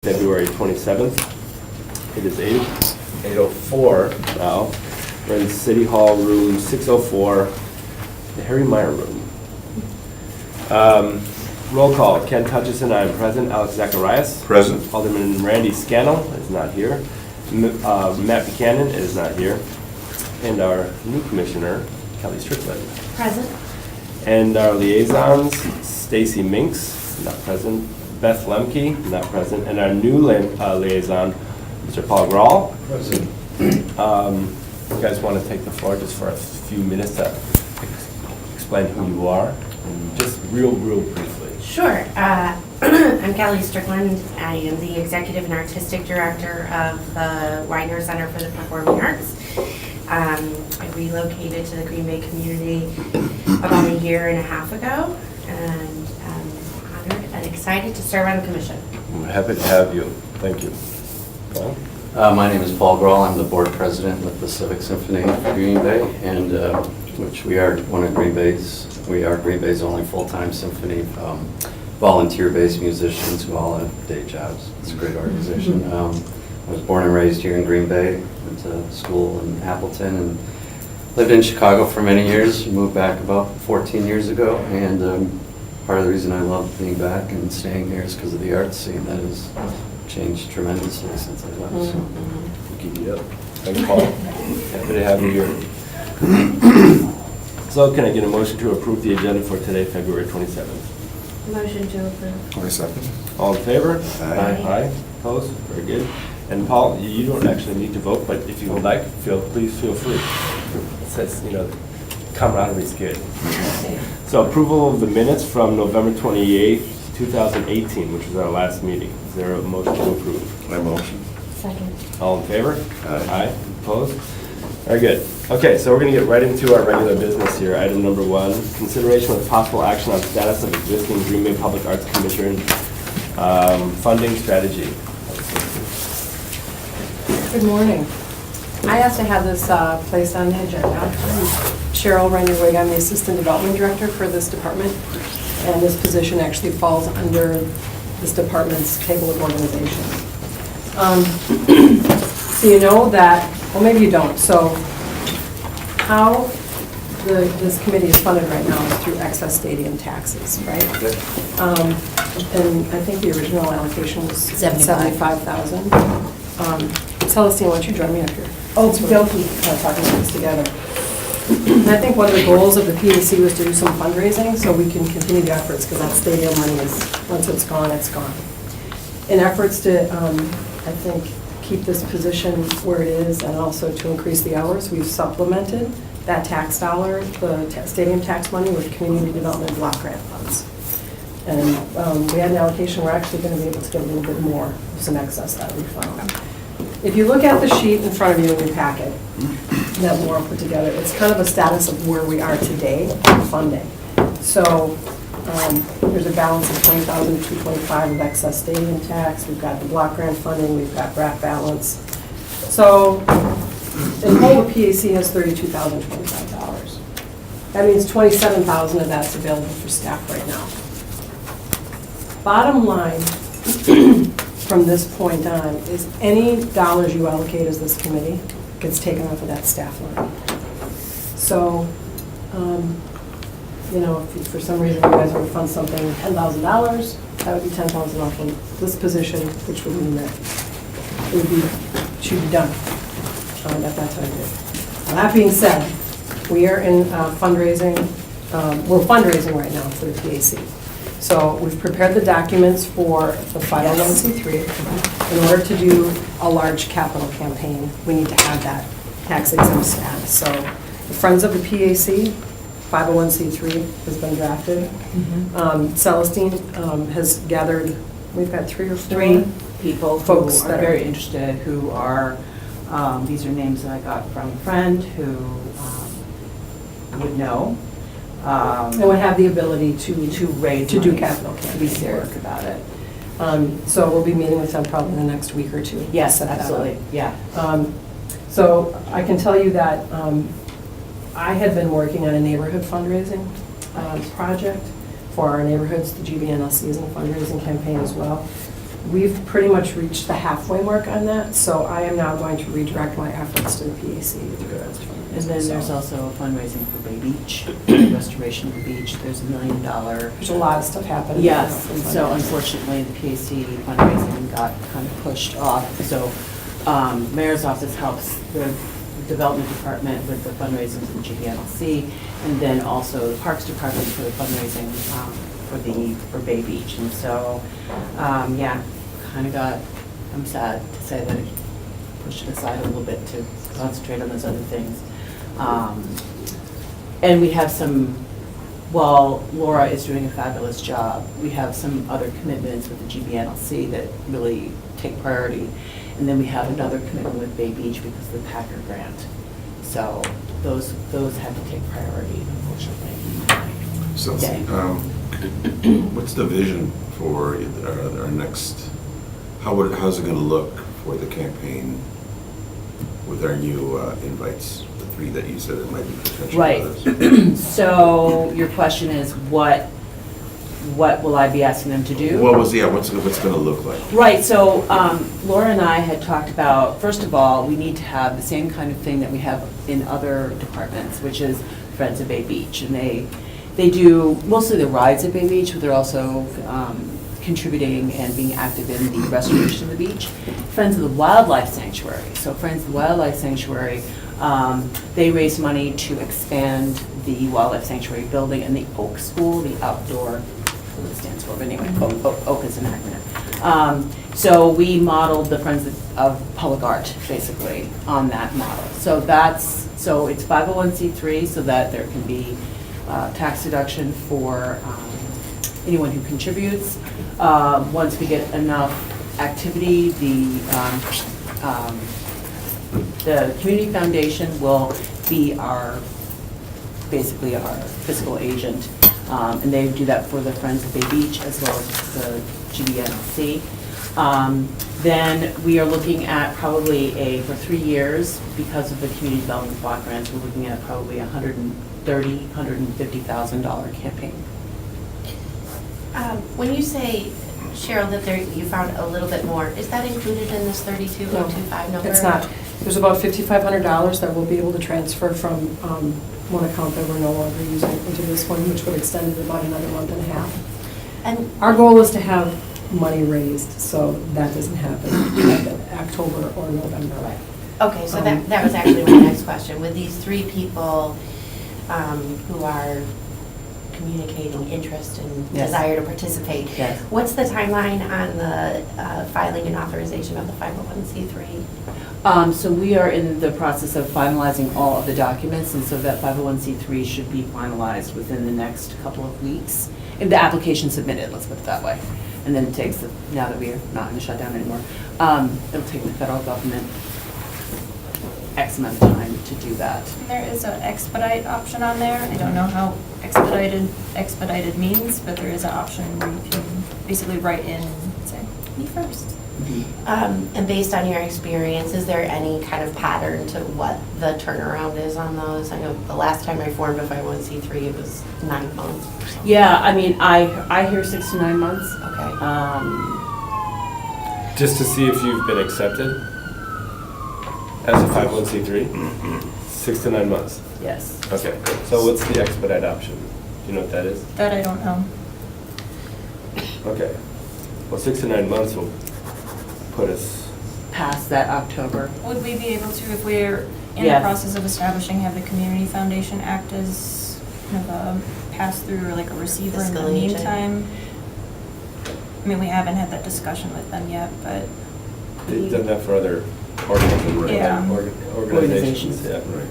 February 27th. It is 8:04 now. We're in City Hall room 604, the Harry Meyer room. Roll call. Ken Hutchison, I am present. Alex Zacharias. Present. Alderman Randy Scannell is not here. Matt Buchanan is not here. And our new commissioner, Kelly Strickland. Present. And our liaisons, Stacy Minks, not present. Beth Lemke, not present. And our new liaison, Mr. Paul Grawl. Present. You guys want to take the floor just for a few minutes to explain who you are? And just real briefly. Sure. I'm Kelly Strickland. I am the Executive and Artistic Director of the Widener Center for the Performing Arts. I relocated to the Green Bay community about a year and a half ago, and I'm honored and excited to serve on the commission. We're happy to have you. Thank you. Paul? My name is Paul Grawl. I'm the board president with the Civic Symphony of Green Bay, and which we are one of Green Bay's. We are Green Bay's only full-time symphony, volunteer-based musicians who all have day jobs. It's a great organization. I was born and raised here in Green Bay. Went to school in Appleton and lived in Chicago for many years. Moved back about 14 years ago, and part of the reason I love being back and staying here is because of the arts scene that has changed tremendously since I left. So. Keep it up. Thanks, Paul. Happy to have you here. So can I get a motion to approve the agenda for today, February 27th? Motion to approve. 22nd. All in favor? Aye. Aye. Opposed? Very good. And Paul, you don't actually need to vote, but if you would like, please feel free. It says, camaraderie is good. So approval of the minutes from November 28th, 2018, which was our last meeting. Is there a motion to approve? My motion. Second. All in favor? Aye. Opposed? Very good. Okay, so we're going to get right into our regular business here. Item number 1, consideration with possible action on status of existing Green Bay Public Arts Commission funding strategy. Good morning. I asked to have this placed on the agenda. Cheryl Renner-Wig, I'm the Assistant Development Director for this department, and this position actually falls under this department's table of organizations. So you know that, well maybe you don't, so how this committee is funded right now is through excess stadium taxes, right? And I think the original allocation was $75,000. Celestine, why don't you join me up here? Oh, Doki. Talking about this together. And I think one of the goals of the PAC was to do some fundraising so we can continue the efforts, because that stadium money is, once it's gone, it's gone. In efforts to, I think, keep this position where it is and also to increase the hours, we've supplemented that tax dollar, the stadium tax money, with community development block grant funds. And we had an allocation, we're actually going to be able to get a little bit more, some excess that we found. If you look at the sheet in front of you in your packet that Laura put together, it's kind of a status of where we are today in funding. So there's a balance of $20,225 of excess stadium tax. We've got the block grant funding. We've got BRAC balance. So in whole, the PAC has $32,025. That means $27,000 of that's available for staff right now. Bottom line, from this point on, is any dollars you allocate as this committee gets taken off of that staff line. So, if for some reason you guys want to fund something $10,000, that would be $10,000 off of this position, which would mean that it would be, should be done at that time. Now, that being said, we are in fundraising. We're fundraising right now for the PAC. So we've prepared the documents for the 501c3. In order to do a large capital campaign, we need to have that tax exempt status. So the Friends of the PAC, 501c3 has been drafted. Celestine has gathered, we've got 3 or 4 people folks who that are very interested, who are, these are names that I got from a friend who would know. and would have the ability to raise to do money, capital to be campaign serious work. about it. So we'll be meeting with them probably in the next week or 2. Yes, Set that up. absolutely, yeah. So I can tell you that I had been working on a neighborhood fundraising project for our neighborhoods. The GBNLC is in a fundraising campaign as well. we've pretty much reached the halfway mark on that, so I am now going to redirect my efforts to the PAC. through those funds. And then there's So, also a fundraising for Bay Beach, the restoration of the beach. There's $1 million. There's a lot of stuff happening. Yes, and so unfortunately, the PAC fundraising got kind of pushed off. So Mayor's office helps the Development Department with the fundraising for the GBNLC, and then also the Parks Department for the fundraising for Bay Beach. And so, yeah, kind of got, I'm sad to say that it pushed it aside a little bit to concentrate on those other things. And we have some, while Laura is doing a fabulous job, we have some other commitments with the GBNLC that really take priority. And then we have another commitment with Bay Beach because of the Packer grant. So those had to take priority, unfortunately. So, Okay. what's the vision for our next, how's it gonna look for the campaign with our new invites, the 3 that you said it might be potential Right. others? So your question is, what will I be asking them to do? What's it gonna look like? Right, so Laura and I had talked about, first of all, we need to have the same kind of thing that we have in other departments, which is Friends of Bay Beach. And they do mostly the rides at Bay Beach, but they're also contributing and being active in the restoration of the beach. Friends of the Wildlife Sanctuary. So Friends of the Wildlife Sanctuary, they raise money to expand the Wildlife Sanctuary building and the Oak School, the outdoor, what it stands for, but anyway, Oak is an acronym. So we modeled the Friends of Public Art, basically, on that model. So it's 501c3, so that there can be tax deduction for anyone who contributes. Once we get enough activity, the Community Foundation will be basically our fiscal agent. And they do that for the Friends of Bay Beach as well as the GBNLC. Then we are looking at probably for 3 years, because of the community development block grants, we're looking at probably $150,000 campaign. When you say, Cheryl, that you found a little bit more, is that included in this 32,025 number? It's not. There's about $5,500 that we'll be able to transfer from one account that we're no longer using into this one, which would extend it about another month and a half. And Our goal is to have money raised, so that doesn't happen in October or November. okay, so that was actually my next question. With these 3 people who are communicating interest and Yes. desire to participate, Yes. what's the timeline on the filing and authorization of the 501c3? So we are in the process of finalizing all of the documents, and so that 501c3 should be finalized within the next couple of weeks. If the application submitted, let's put it that way. And then it takes, now that we are not in a shutdown anymore, it'll take the federal government X amount of time to do that. There is an expedite option on there. I don't know how expedited means, but there is an option where you can basically write in and say, me first. And based on your experience, is there any kind of pattern to what the turnaround is on those? I know the last time I formed a 501c3, it was 9 months or something. Yeah, I mean, I hear 6 to 9 months. Okay. Just to see if you've been accepted as a 501c3? 6 to 9 months. Yes. Okay, so what's the expedite option? Do you know what that is? That I don't know. Okay. Well, 6 to 9 months will put us, Past that October. Would we be able to, if we're in the Yes. process of establishing, have the Community Foundation act as kind of a pass-through or like a receiver in the Fiscal agent. meantime? I mean, we haven't had that discussion with them yet, but they've done that for other Yeah. organizations, yeah. Right.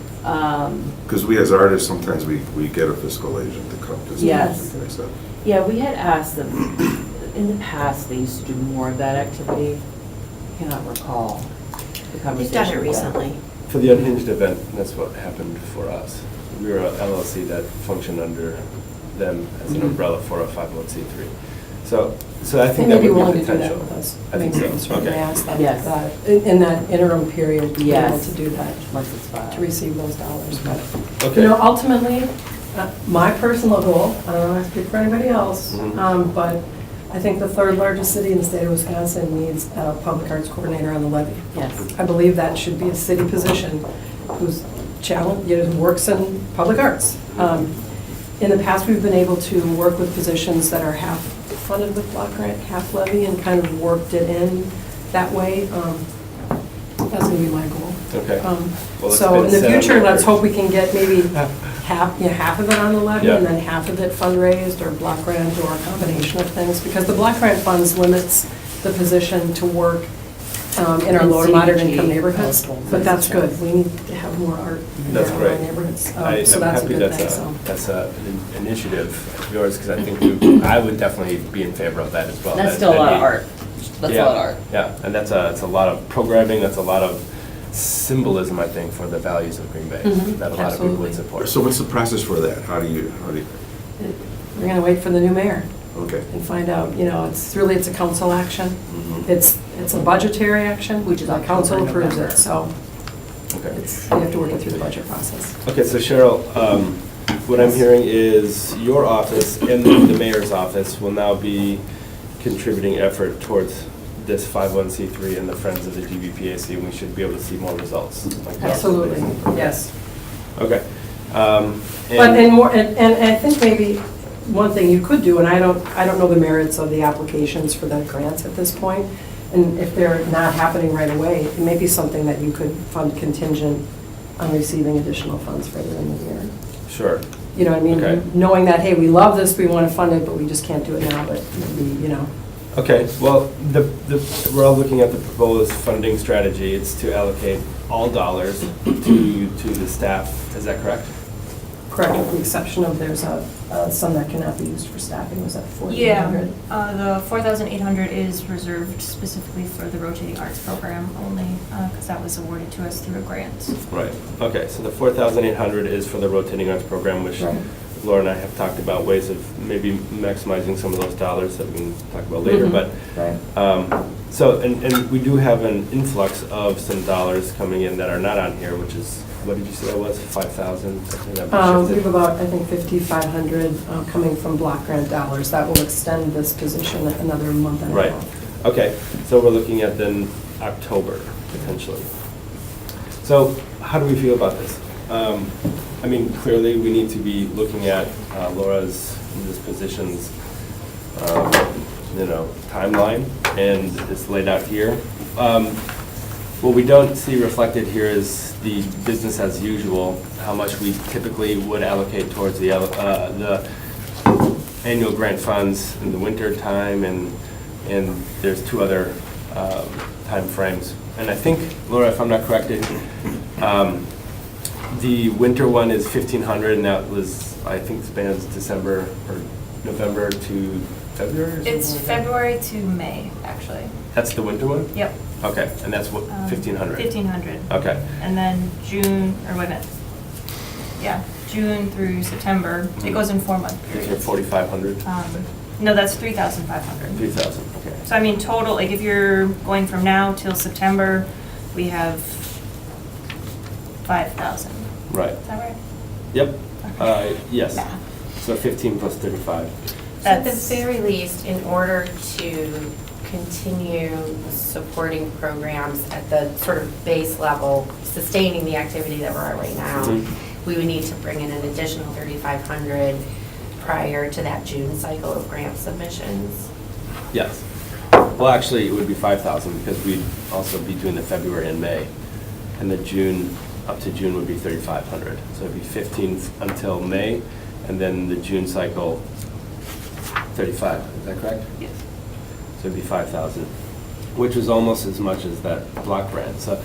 Because we as artists, sometimes we get a fiscal agent to come to Yes. something like that. Yeah, we had asked them, in the past, they used to do more of that activity. I cannot recall the We've conversation. done it with them. recently. For the Unhinged event, that's what happened for us. We were a LLC that functioned under them as an Mhm. umbrella for a 501c3. So I think And that they'd be would willing be to do that potential. with us. I think mean, so, certainly okay. ask them Yes. that in that interim period, to be able Yes. to do that, Once it's filed. to receive those dollars. But, Okay. you know, ultimately, my personal goal, I don't want to speak for anybody else, Mhm. but I think the third largest city in the state of Wisconsin needs a public arts coordinator on the levy. Yes. I believe that should be a city position who's challenged, who works in public arts. In the past, we've been able to work with positions that are half funded with block grant, half levy, and kind of worked it in that way. That's going to be my goal. Okay. Well, it's So been in the said on future, let's record. hope we can get maybe half of it on the levy Yeah. and then half of it fundraised or block grant or a combination of things. Because the block grant funds limits the position to work in our In lower moderate CDBG income neighborhoods. households. But that's good. We need to have more art in That's our great. neighborhoods. I'm So that's a happy good thing, so. that's an initiative of yours, because I think I would definitely be in favor of that as well. That's That- still a lot of that'd be- art. That's a lot of art. Yeah, and that's a lot of programming, that's a lot of symbolism, I think, for the values of Green Bay, Mhm, that a lot of people would absolutely. support. So what's the process for that? How do you, We're going to wait for the new mayor okay. and find out, it's a council action. Mhm. It's a budgetary action, Which is the council October, approves November. it, so Okay. you have to work it through the budget process. Okay, so Cheryl, what I'm hearing is your office and the mayor's office will now be contributing effort towards this 501c3 and the Friends of the GBPAC, and we should be able to see more results. like that. Absolutely, yes. Okay. But and I think maybe one thing you could do, and I don't know the merits of the applications for the grants at this point, and if they're not happening right away, it may be something that you could fund contingent on receiving additional funds further in the year. Sure. You know what I Okay. mean? Knowing that, hey, we love this, we want to fund it, but we just can't do it now, but maybe, Okay, well, we're all looking at the proposed funding strategy. It's to allocate all dollars to the staff. Is that correct? correct, with the exception of there's some that cannot be used for staffing, was that 4,800? Yeah, the 4,800 is reserved specifically for the rotating arts program only, because that was awarded to us through a grant. Right. Okay, so the 4,800 is for the rotating arts program, which Right. Laura and I have talked about ways of maybe maximizing some of those dollars that we can talk about later. Mhm. But Right. so, and we do have an influx of some dollars coming in that are not on here, which is, what did you say that was, 5,000? Something that we We shifted? have about, I think, 5,500 coming from block grant dollars. That will extend this position another month and a Right. half. Okay, so we're looking at then October, potentially. So how do we feel about this? I mean, clearly, we need to be looking at Laura's, this position's, timeline, and it's laid out here. What we don't see reflected here is the business as usual, how much we typically would allocate towards the annual grant funds in the winter time, and there's two other time frames. And I think, Laura, if I'm not corrected, the winter one is 1,500, and that was, I think, spans December or November to February or something It's like that? February to May, actually. That's the winter one? Yep. Okay, and that's what, 1,500? 1,500. Okay, And then June, or wait a minute. Yeah, June through September, it goes in 4-month is it periods. 4,500? No, that's 3,500. 3,000, okay. So I mean, total, like if you're going from now till September, we have 5,000. Right, Is that right? yep, yes. Math. So 15 plus 35. So at the That's- very least, in order to continue supporting programs at the sort of base level, sustaining the activity that we're at right now, Mhm. we would need to bring in an additional 3,500 prior to that June cycle of grant submissions. Yes. Well, actually, it would be 5,000, because we'd also be doing the February and May. And the June, up to June would be 3,500. So it'd be 15 until May, and then the June cycle, 35, is that correct? Yes. So it'd be 5,000, which is almost as much as that block grant. So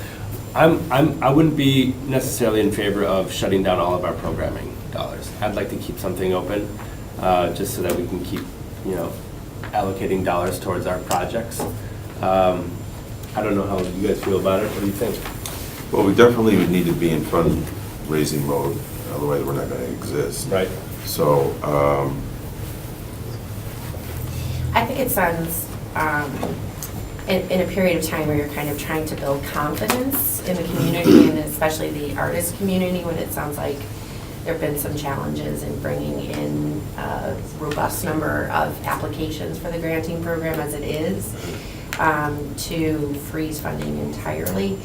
I wouldn't be necessarily in favor of shutting down all of our programming dollars. I'd like to keep something open, just so that we can keep, allocating dollars towards our projects. I don't know how you guys feel about it. What do you think? Well, we definitely would need to be in fundraising mode, otherwise we're not going to exist. Right? So, I think it sounds, in a period of time where you're kind of trying to build confidence in the community, and especially the artist community, when it sounds like There've been some challenges in bringing in a robust number of applications for the granting program as it is, to freeze funding entirely.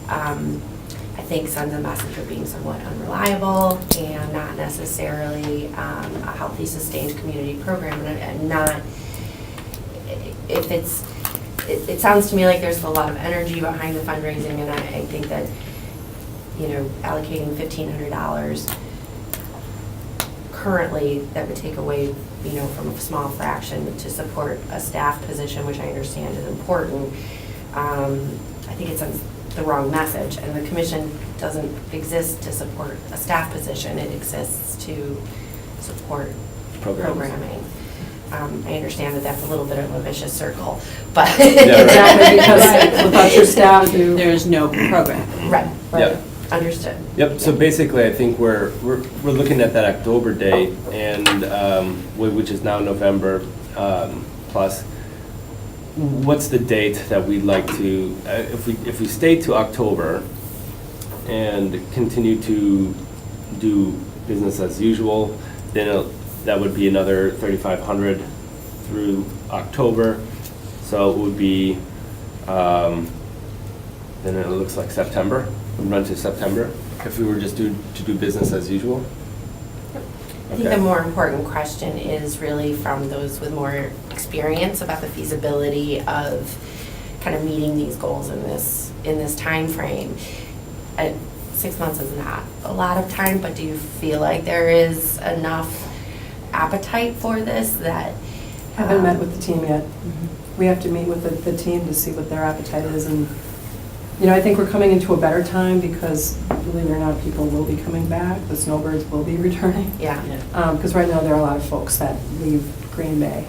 I think sends a message of being somewhat unreliable and not necessarily a healthy, sustained community program, and not, if it's, it sounds to me like there's a lot of energy behind the fundraising, and I think that, you know, allocating $1,500 currently, that would take away, you know, from a small fraction to support a staff position, which I understand is important. I think it sends the wrong message, and the commission doesn't exist to support a staff position. It exists to support Programs. programming. I understand that that's a little bit of a vicious circle, but. Yeah, right. Exactly, because without your staff, you. There's no program. Right, Yep. understood. Yep, so basically, I think we're looking at that October date, and, which is now November, plus. What's the date that we'd like to, if we stay to October and continue to do business as usual, then that would be another 3,500 through October. So it would be, then it looks like September, we'd run to September, if we were just to do business as usual. I think Okay. the more important question is really from those with more experience about the feasibility of kind of meeting these goals in this timeframe. 6 months is not a lot of time, but do you feel like there is enough appetite for this that? Haven't met with the team yet. We have to meet with the team to see what their appetite is, and, you know, I think we're coming into a better time because, believe it or not, people will be coming back, the snowbirds will be returning. Yeah. Because right now, there are a lot of folks that leave Green Bay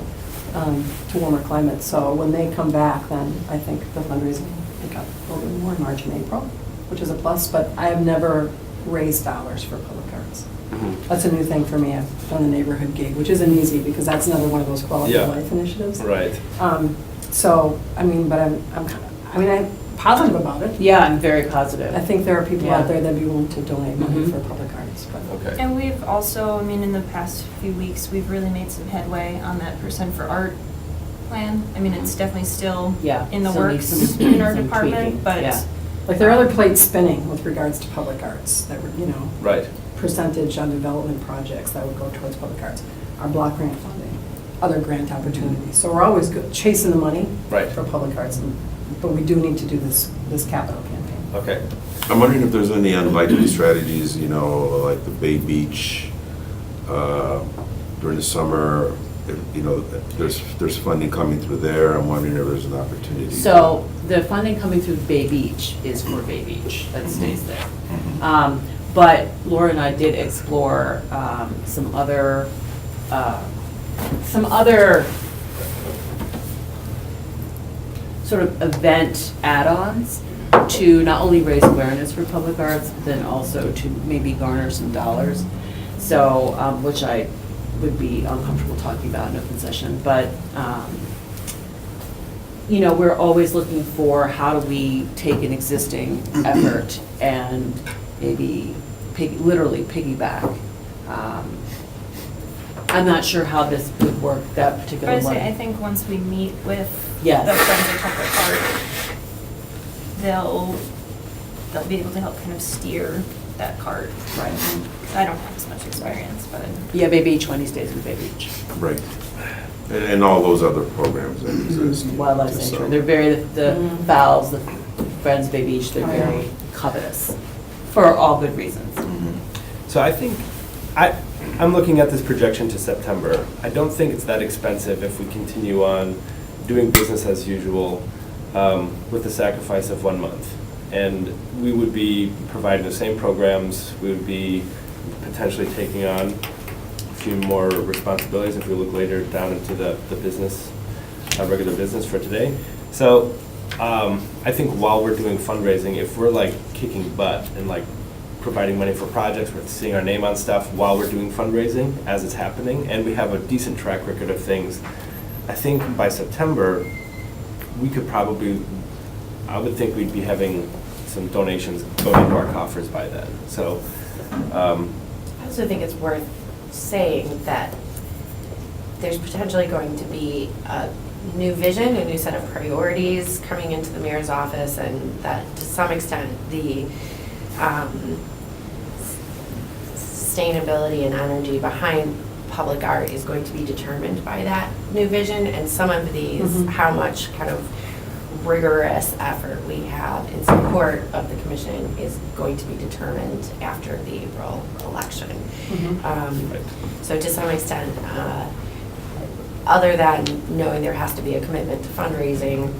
to warmer climates, so when they come back, then I think the fundraising will pick up a little bit more in March and April, which is a plus, but I have never raised dollars for public arts. That's a new thing for me. I've done a neighborhood gig, which isn't easy because that's another one of those quality of Yeah. life initiatives. Right. So, I mean, but I'm positive about it. Yeah, I'm very positive. I think there are people Yeah. out there that'd be willing to donate money Mhm. for public arts, but. Okay. And we've also, I mean, in the past few weeks, we've really made some headway on that percent for art plan. I mean, it's definitely still Yeah, in the still works needs some- in our some tweaking, department, yeah. but Like, there are other plates spinning with regards to public arts that were, you know, Right. percentage on development projects that would go towards public arts, our block grant funding, other grant opportunities. So we're always chasing the money Right. for public arts, but we do need to do this capital campaign. Okay. I'm wondering if there's any unlikely strategies, you know, like the Bay Beach during the summer, if, you know, there's funding coming through there. I'm wondering if there's an opportunity. So the funding coming through Bay Beach is for Bay Beach, that stays there. But Laura and I did explore some other sort of event add-ons to not only raise awareness for public arts, but then also to maybe garner some dollars. So, which I would be uncomfortable talking about in open session, but, you know, we're always looking for how do we take an existing effort and maybe literally piggyback. I'm not sure how this would work, that particular But one. I think once we meet with Yes. the Friends of Chocolate Cart, they'll be able to help kind of steer that cart. Right. I don't have as much experience, but. Yeah, Bay Beach, when he stays in Bay Beach. Right. And all those other programs that exist. Wildlife Just, Sanctuary, they're very, the Mhm. Fowls, the Friends of Bay Beach, they're Oh, yeah. very covetous, for all good reasons. Mhm. So I think, I'm looking at this projection to September. I don't think it's that expensive if we continue on doing business as usual with the sacrifice of 1 month. And we would be providing the same programs, we would be potentially taking on a few more responsibilities if we look later down into the business, regular business for today. So I think while we're doing fundraising, if we're like kicking butt and like providing money for projects, we're seeing our name on stuff while we're doing fundraising as it's happening, and we have a decent track record of things, I think by September, we could probably, I would think we'd be having some donations going into our coffers by then. So I also think it's worth saying that there's potentially going to be a new vision, a new set of priorities coming into the mayor's office, and that to some extent the sustainability and energy behind public art is going to be determined by that new vision, and some of these, how much kind of rigorous effort we have in support of the commission is going to be determined after the April election. So to some extent, other than knowing there has to be a commitment to fundraising,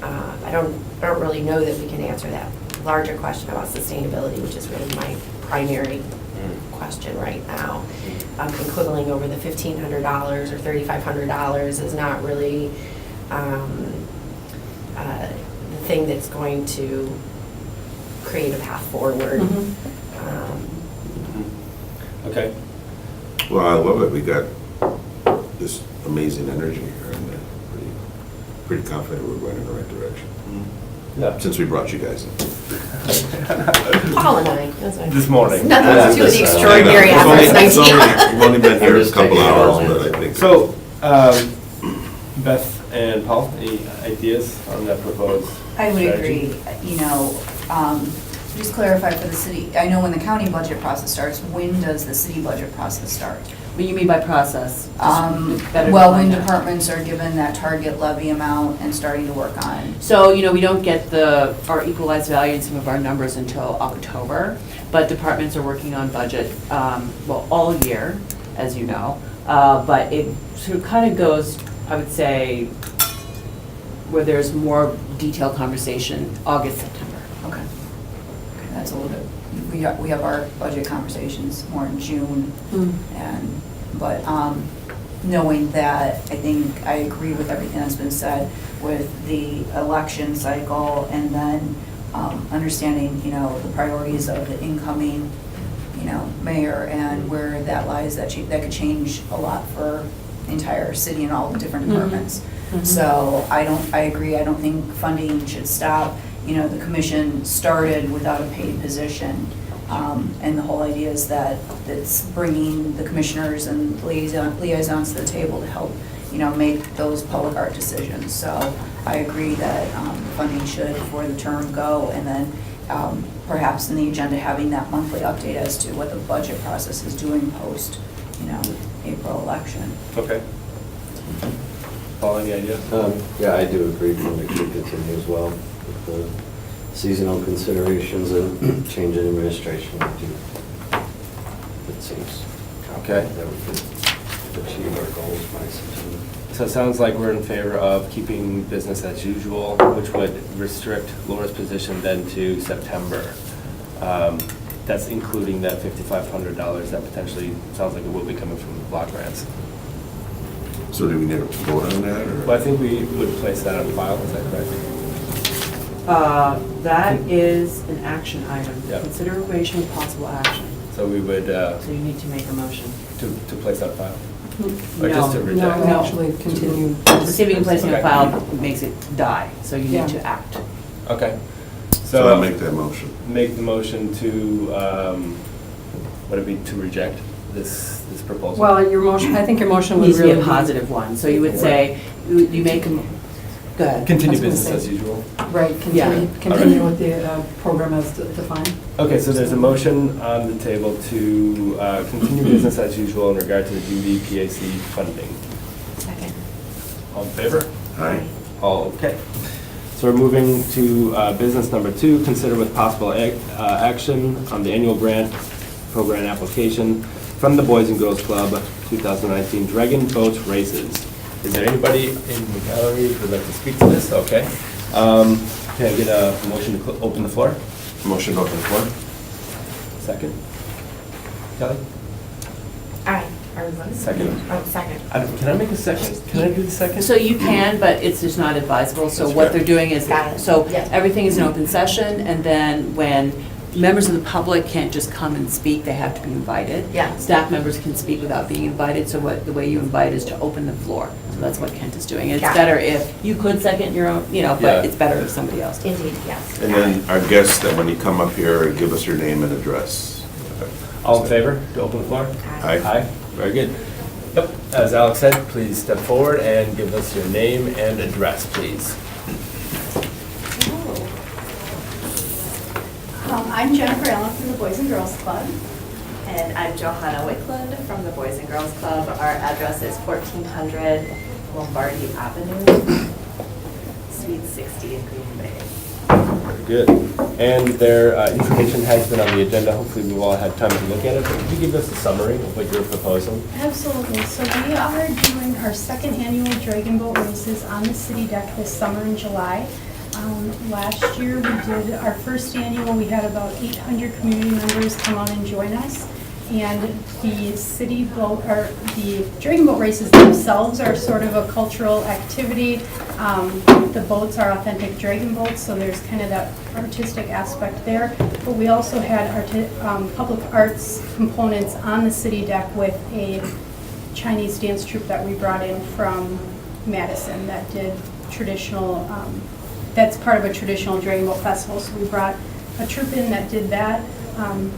I don't really know that we can answer that larger question about sustainability, which is really my primary question right now. Quibbling over the $1,500 or $3,500 is not really the thing that's going to create a path forward. Okay. Well, I love it. We got this amazing energy here, and pretty confident we're going in the right direction. Yeah. Since we brought you guys in. Paul and I. That's what- This morning. Nothing to do with the Yeah. extraordinary It's only- efforts. it's only- We've only been here I'm a just couple taking it all hours, in. but I think. So, Beth and Paul, any ideas on that proposed I would strategy? agree, just clarify for the city, I know when the county budget process starts, when does the city budget process start? What do you mean by process? Just better Well, when define that. departments are given that target levy amount and starting to work on. So, we don't get our equalized value in some of our numbers until October, but departments are working on budget, all year, as you know. But it sort of kind of goes, I would say, where there's more detailed conversation, August, September. Okay. That's a little bit, we have our budget conversations more in June, but knowing that, I think I agree with everything that's been said with the election cycle, and then understanding, the priorities of the incoming, mayor, and where that lies, that could change a lot for the entire city and all the different departments. So I agree, I don't think funding should stop. The commission started without a paid position. And the whole idea is that it's bringing the commissioners and liaisons to the table to help, make those public art decisions. So I agree that funding should, for the term, go, and then perhaps in the agenda, having that monthly update as to what the budget process is doing post, April election. Okay. Paul, any idea? Yeah, I do agree funding should continue as well with the seasonal considerations and change in administration. It seems Okay. that we could achieve our goals by September. So it sounds like we're in favor of keeping business as usual, which would restrict Laura's position then to September. That's including that $5,500 that potentially sounds like it will be coming from the block grants. So do we need to vote on that, or? Well, I think we would place that on file, is that correct? That is an action item, Yeah. consideration of possible action. So we would, So you need to make a motion. to place on file? Or just to No, reject? No, actually continue. Receiving placing Okay. a file makes it die, so you Yeah. need to act. Okay. So I'll make that motion. Make the motion to, would it be to reject this proposal? Well, your motion, I think your motion would Needs to be really a positive one, so you would say, you make go ahead. Continue I was business gonna as say- usual? Right, Yeah. continue with the program as defined. Okay, so there's a motion on the table to continue business as usual in regard to the Judy PAC funding. Second. All in favor? Aye. All okay. So we're moving to business number 2, consider with possible action on the annual grant program application from the Boys and Girls Club 2019 Dragon Boat Races. Is there anybody in the gallery who would like to speak to this? Okay. Can I get a motion to open the floor? Motion to open the floor? Second? Kelly? Aye. Are we voting? Second. Oh, second. Can I make a second? Can I do the second? So you can, but it's just not advisable, so That's what fair. they're doing is, Got it. so Yeah. everything is an open session, and then when members of the public can't just come and speak, they have to be invited. Yeah. Staff members can speak without being invited, so the way you invite is to open the floor. So that's what Kent is doing. It's Got it. better if, you could second your own, Yeah. but it's better if somebody else does. Indeed, yes. And then our guests, that when you come up here, give us your name and address. All in favor to open the floor? Aye. Aye, very good. Yep, as Alex said, please step forward and give us your name and address, please. I'm Jennifer Allen from the Boys and Girls Club. And I'm Johanna Wickland from the Boys and Girls Club. Our address is 1400 Lombardi Avenue, Suite 60 in Green Bay. Very good. And their information has been on the agenda. Hopefully we've all had time to look at it. But could you give us a summary of what you're proposing? Absolutely. So we are doing our second annual Dragon Boat races on the city deck this summer in July. Last year we did our first annual. We had about 800 community members come out and join us. And the city boat, or the Dragon Boat races themselves are sort of a cultural activity. The boats are authentic dragon boats, so there's kind of that artistic aspect there. But we also had public arts components on the city deck with a Chinese dance troupe that we brought in from Madison that did traditional, that's part of a traditional Dragon Boat festival. So we brought a troupe in that did that.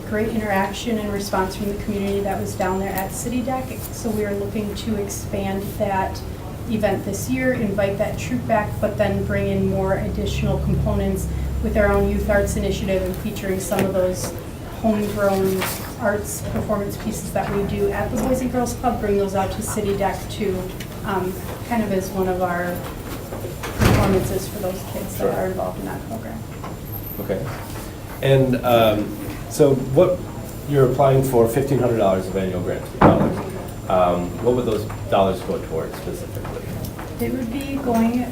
Great interaction and response from the community that was down there at City Deck. So we are looking to expand that event this year, invite that troupe back, but then bring in more additional components with our own youth arts initiative and featuring some of those homegrown arts performance pieces that we do at the Boys and Girls Club, bring those out to City Deck to kind of as one of our performances for those kids that are involved in that program. Okay. And so what, you're applying for $1,500 of annual grant dollars. What would those dollars go towards specifically? They would be going,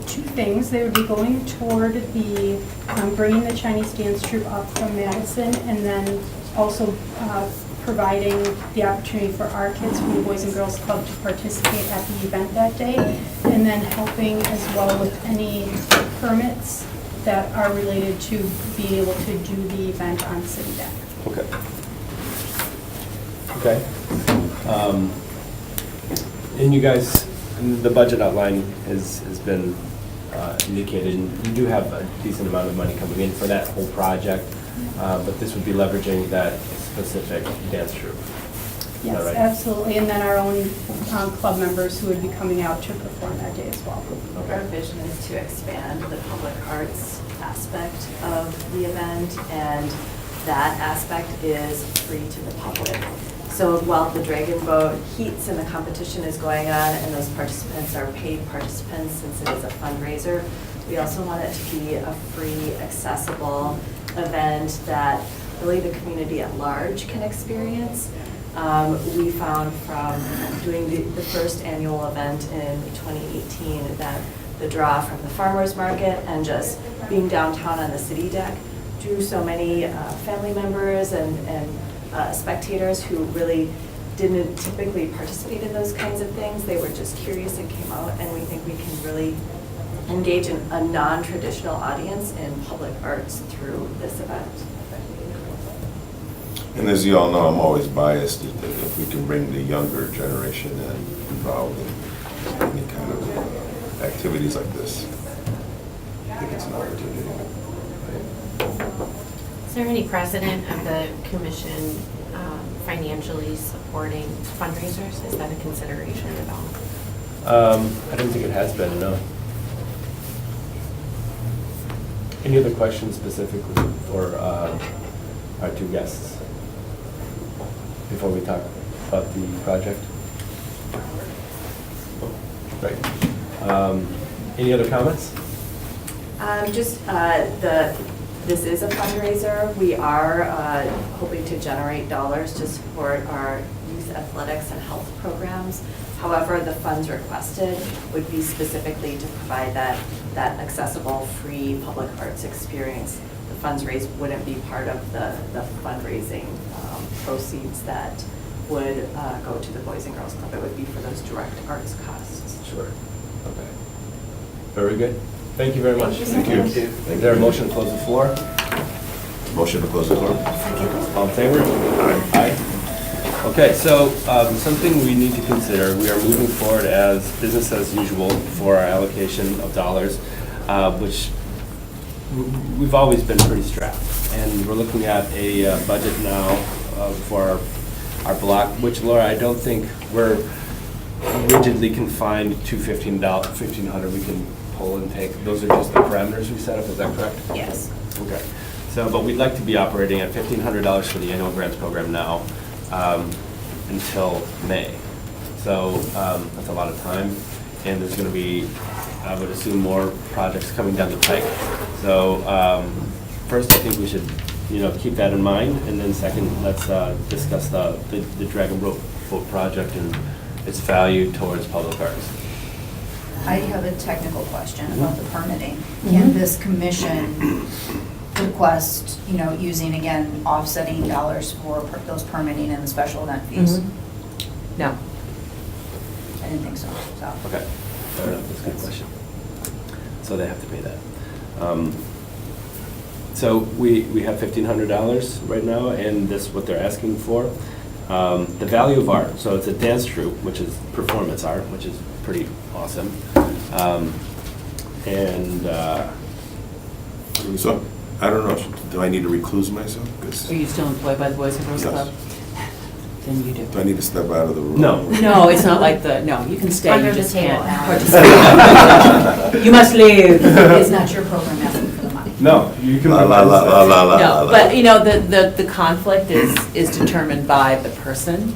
two things. They would be going toward the, bringing the Chinese dance troupe up from Madison, and then also providing the opportunity for our kids from the Boys and Girls Club to participate at the event that day, and then helping as well with any permits that are related to being able to do the event on City Deck. Okay. Okay. And you guys, the budget outline has been indicated, and you do have a decent amount of money coming in for that whole project, but this would be leveraging that specific dance troupe. Is that Yes, right? absolutely, and then our own club members who would be coming out to perform that day as well. Our vision is to expand the public arts aspect of the event, and that aspect is free to the public. So while the Dragon Boat heats and the competition is going on, and those participants are paid participants since it is a fundraiser, we also want it to be a free, accessible event that really the community at large can experience. We found from doing the first annual event in 2018 that the draw from the farmers market and just being downtown on the City Deck drew so many family members and spectators who really didn't typically participate in those kinds of things. They were just curious and came out, and we think we can really engage in a non-traditional audience in public arts through this event. And as you all know, I'm always biased if we can bring the younger generation involved in any kind of activities like this. I think it's an opportunity. Is there any precedent of the commission financially supporting fundraisers? Is that a consideration at all? I don't think it has been, no. Any other questions specifically for our two guests before we talk about the project? Great. Any other comments? This is a fundraiser. We are hoping to generate dollars to support our youth athletics and health programs. However, the funds requested would be specifically to provide that accessible, free public arts experience. The funds raised wouldn't be part of the fundraising proceeds that would go to the Boys and Girls Club. It would be for those direct arts costs. Sure. Okay. Very good. Thank you very much. Thank you. Is there a motion to close the floor? Motion to close the floor? All in favor? Aye. Okay, so something we need to consider, we are moving forward as business as usual for our allocation of dollars, which we've always been pretty strapped. And we're looking at a budget now for our block, which, Laura, I don't think we're rigidly confined to $1,500. We can pull and take, those are just the parameters we set up, is that correct? Yes. Okay. So, but we'd like to be operating at $1,500 for the annual grants program now until May. So that's a lot of time, and there's going to be, I would assume, more projects coming down the pike. So first, I think we should, keep that in mind, and then second, let's discuss the Dragon Boat project and its value towards public arts. I have a technical question about the permitting. Can this commission request, using, again, offsetting dollars for those permitting and the special event fees? No. I didn't think so. Okay, fair enough, that's a good question. So they have to pay that. So we have $1,500 right now, and this is what they're asking for. The value of art, so it's a dance troupe, which is performance art, which is pretty awesome. So, I don't know, do I need to recluse myself? 'Cause Are you still employed by the Boys and Girls Yes. Club? Then you do. do I need to step out of the room? No. No, it's not like no, you can stay, Under you the just table, can't Alex. participate. You must leave. It's not your program asking for the money. No, you can. La, la, la, la, la, la, No, la. but the conflict is determined by the person.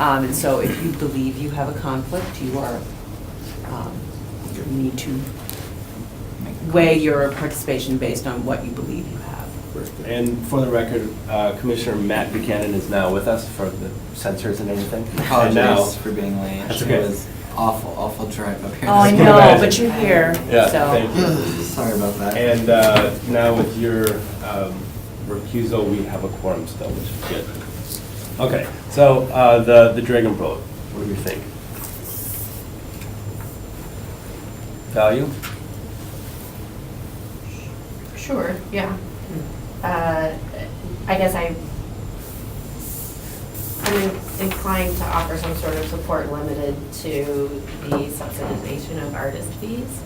And so if you believe you have a conflict, you are, you need to weigh your participation based on what you believe you have. And for the record, Commissioner Matt Buchanan is now with us for the censors and everything. And now- Apologies for being late. That's It okay. was awful drive up here. Oh, I this know, Imagine. but you're here, Yeah, so. thank you. morning. Sorry about that. And now with your recusal, we have a quorum still, which is good. Okay, so the Dragon Boat, what do you think? Value? Sure, yeah. I guess I'm inclined to offer some sort of support limited to the subsidization of artist fees.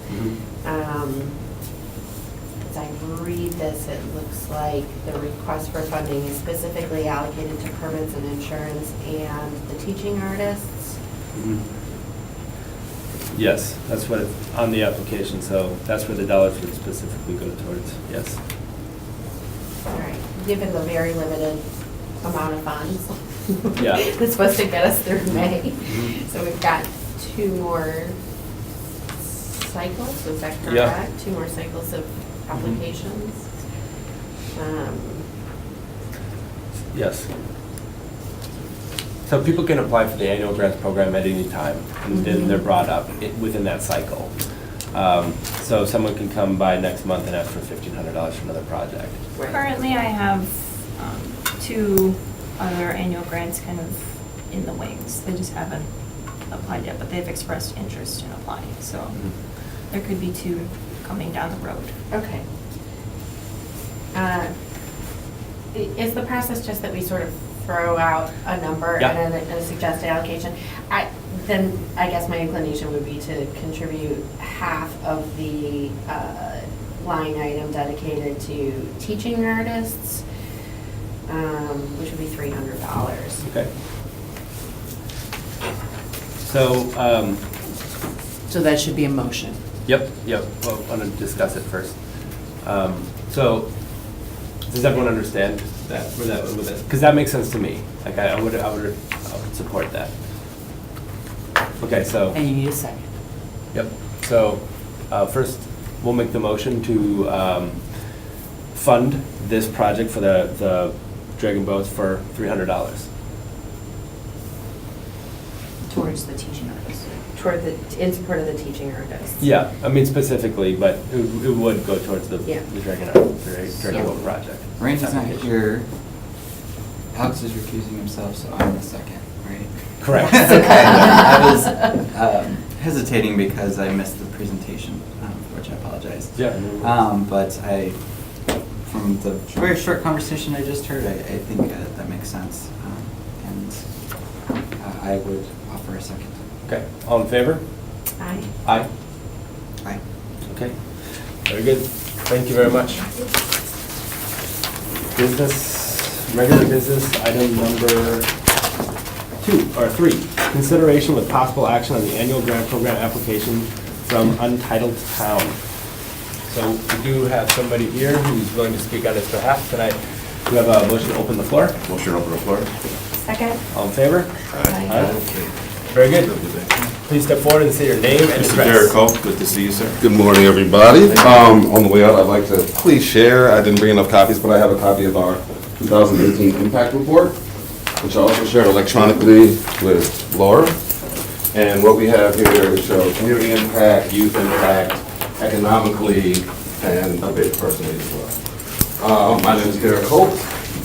As I read this, it looks like the request for funding is specifically allocated to permits and insurance and the teaching artists. Yes, that's what, it's on the application, so that's where the dollars would specifically go towards, yes. All right, given the very limited amount of funds. Yeah. That's supposed to get us through May. Mhm. So we've got 2 more cycles, is that correct? Yeah. 2 more cycles of applications. Yes. So people can apply for the annual grants program at any time, and then they're brought up within that cycle. So someone can come by next month and ask for $1,500 for another project. Currently, I have 2 other annual grants kind of in the wings. They just haven't applied yet, but they've expressed interest in applying. So there could be 2 coming down the road. Okay. Is the process just that we sort of throw out a number Yeah. and a suggested allocation? Then I guess my inclination would be to contribute half of the line item dedicated to teaching artists, which would be $300. Okay. So, So that should be a motion. Yep, well, I want to discuss it first. So, does everyone understand that, where that, with it? Because that makes sense to me. Like, I would support that. Okay, so, And you need a second. yep. So, first, we'll make the motion to fund this project for the Dragon Boats for $300. Towards the teaching artists. In support of the teaching artists. Yeah, I mean specifically, but it would go towards the Yeah. Dragon Yeah. Boat project. Randy's not application. here. Alex is recusing himself, so I'm the second, right? Correct. I was hesitating because I missed the presentation, for which I apologize. Yeah, no worries. But from the very short conversation I just heard, I think that makes sense. And I would offer a second. Okay, all in favor? Aye. Aye. Aye. Okay, very good. Thank you very much. Business regular business, item number 3, consideration with possible action on the annual grant program application from Untitled Town. So we do have somebody here who's willing to speak on his behalf. Do we have a motion to open the floor? Motion to open the floor? Second? All in favor? Aye. Very good. Please step forward and say your name and Mr. address. Jericho, good to see you, sir. Good morning, everybody. On the way out, I'd like to please share, I didn't bring enough copies, but I have a copy of our 2018 impact report, which I also shared electronically with Laura. And what we have here is show community impact, youth impact, economically, and a bit personally as well. My name is Derek Holt.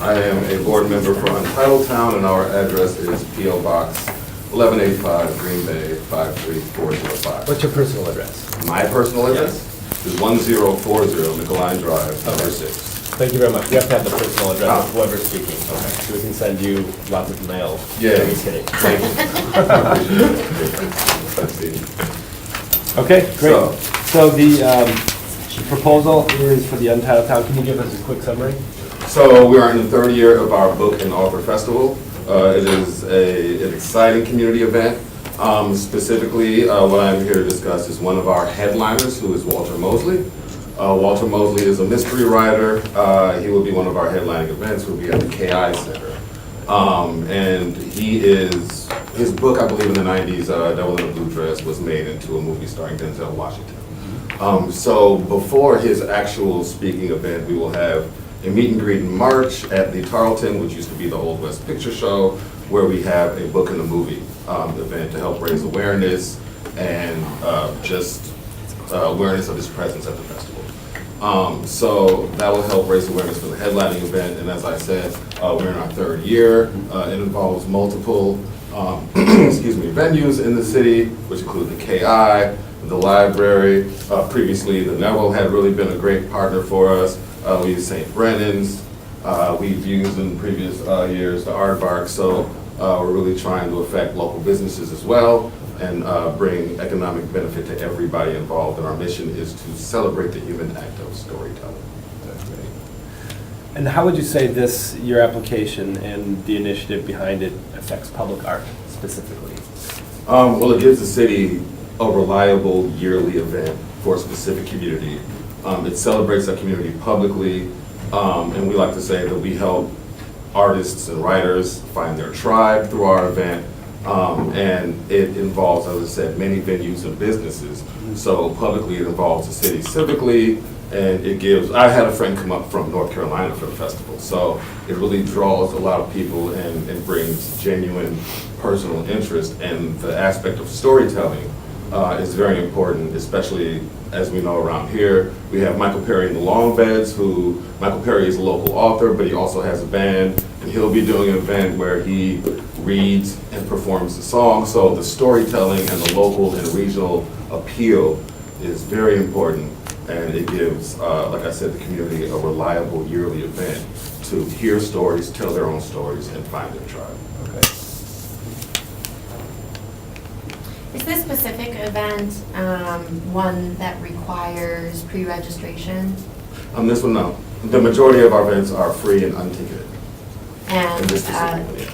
I am a board member for Untitled Town, and our address is P.O. Box 1185, Green Bay 53405. What's your personal address? My personal address is 1040 Nicoline Drive, number 6. Thank you very much. You have to have the personal address of Ah. whoever's speaking. Okay. So we can send you lots of mail. Yeah. Just kidding. Thank you. Okay, great. So- So the proposal is for the Untitled Town. Can you give us a quick summary? So we are in the 3rd year of our Book and Author Festival. It is an exciting community event. Specifically, what I'm here to discuss is one of our headliners, who is Walter Mosley. Walter Mosley is a mystery writer. He will be one of our headlining events. We'll be at the KI Center. And his book, I believe in the 90s, Devil in a Blue Dress, was made into a movie starring Denzel Washington. So before his actual speaking event, we will have a meet and greet in March at the Tarleton, which used to be the Old West Picture Show, where we have a book and a movie event to help raise awareness and awareness of his presence at the festival. So that will help raise awareness for the headlining event, and as I said, we're in our 3rd year. It involves multiple venues in the city, which include the KI, the library. Previously, the Neville had really been a great partner for us. We use St. Brennan's. We've used in previous years the Aardvark. So we're really trying to affect local businesses as well and bring economic benefit to everybody involved. And our mission is to celebrate the human act of storytelling. And how would you say your application and the initiative behind it affects public art specifically? Well, it gives the city a reliable yearly event for a specific community. It celebrates that community publicly, and we like to say that we help artists and writers find their tribe through our event, and it involves, as I said, many venues and businesses. So publicly, it involves the city civically, and it gives, I had a friend come up from North Carolina for the festival, so it really draws a lot of people and brings genuine personal interest, and the aspect of storytelling is very important, especially as we know around here. We have Michael Perry and the Long Beds, Michael Perry is a local author, but he also has a band, and he'll be doing an event where he reads and performs the song. So the storytelling and the local and regional appeal is very important, and it gives, like I said, the community a reliable yearly event to hear stories, tell their own stories, and find their tribe. Okay. Is this specific event one that requires pre-registration? This one, no. The majority of our events are free and unticketed. And, this specifically.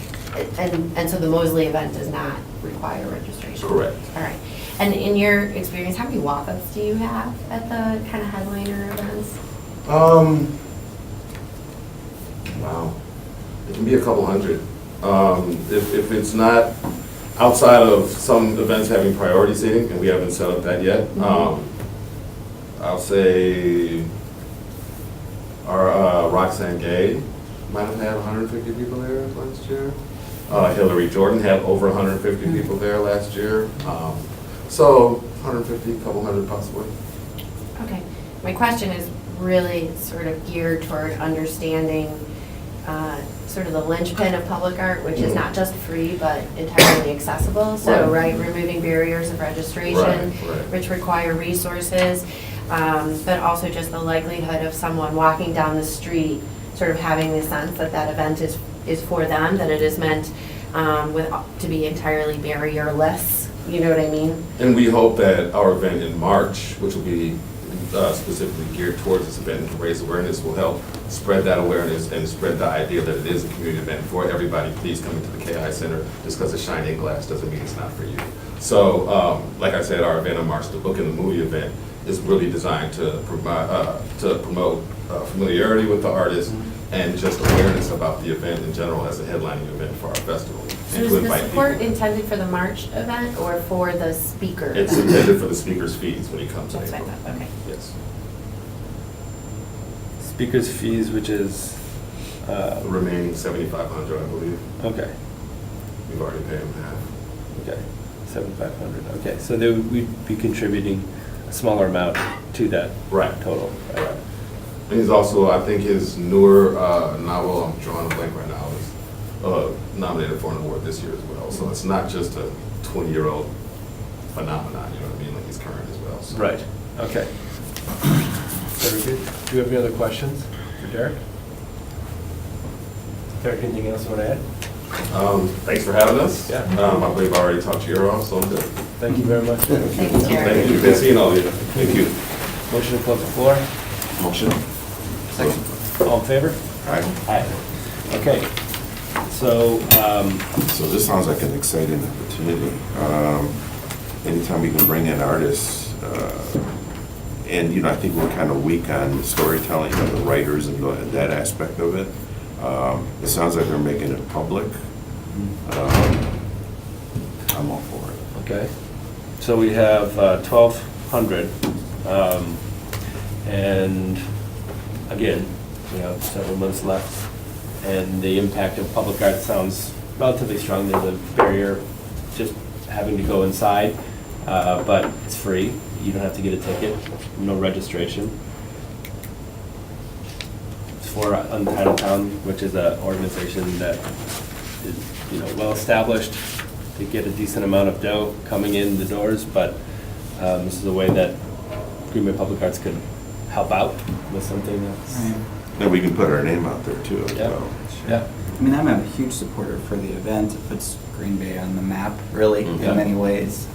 and so the Mosley event does not require registration? Correct. All right. And in your experience, how many walk-ups do you have at the kind of headliner events? Wow. It can be a couple hundred. If it's not outside of some events having priority seating, and we haven't set up that yet, I'll say our Roxanne Gay might have had 150 people there last year. Hillary Jordan had over 150 people there last year. So 150, couple hundred possibly. Okay. My question is really sort of geared toward understanding sort of the linchpin of public art, which is not just free, but entirely accessible. So, right, removing barriers of registration, Right. which require resources, but also just the likelihood of someone walking down the street sort of having the sense that that event is for them, that it is meant to be entirely barrierless. You know what I mean? And we hope that our event in March, which will be specifically geared towards this event and to raise awareness will help spread that awareness and spread the idea that it is a community event for everybody. Please come into the KI Center. Just because it's shiny and glass doesn't mean it's not for you. So, like I said, our event on March, the Book and the Movie event, is really designed to promote familiarity with the artist and just awareness about the event in general as a headlining event for our festival. So and is to the invite support people. intended for the March event or for the speaker It's event? intended for the speaker's fees when he comes in That's what I April. thought, okay. Yes. Speakers fees, which is, The remaining 7,500, I believe. okay, We've already paid him half. okay, 7,500, okay. So we'd be contributing a smaller amount to that Right. total. Right. And he's also, I think his newer novel, I'm drawing a blank right now, is nominated for an award this year as well. So it's not just a 20-year-old phenomenon, you know what I mean? Like he's current as well. So. Right, okay. Very good. Do you have any other questions for Derek? Derek, anything else you want to add? Thanks for having us. Yeah. I believe I already talked to you all, so I'm good. Thank you very much. Thanks, Derek. Thank you. Good seeing all of you. Thank you. Motion to close the floor. Motion? All in favor? Aye. Aye. Okay, so, So this sounds like an exciting opportunity. Anytime we can bring in artists, and, you know, I think we're kind of weak on the storytelling of the writers and that aspect of it. It sounds like they're making it public. I'm all for it. okay. So we have 1,200. And again, we have several months left. And the impact of public art sounds relatively strong. There's a barrier just having to go inside, but it's free. You don't have to get a ticket, no registration. It's for Untitled Town, which is an organization that is, you know, well-established. They get a decent amount of dough coming in the doors, but this is a way that Green Bay Public Arts could help out with something that's, Right. And we can put our name out there too as Yeah. well. yeah. I mean, I'm a huge supporter for the event. It puts Green Bay on the map, really, Mhm. in many ways.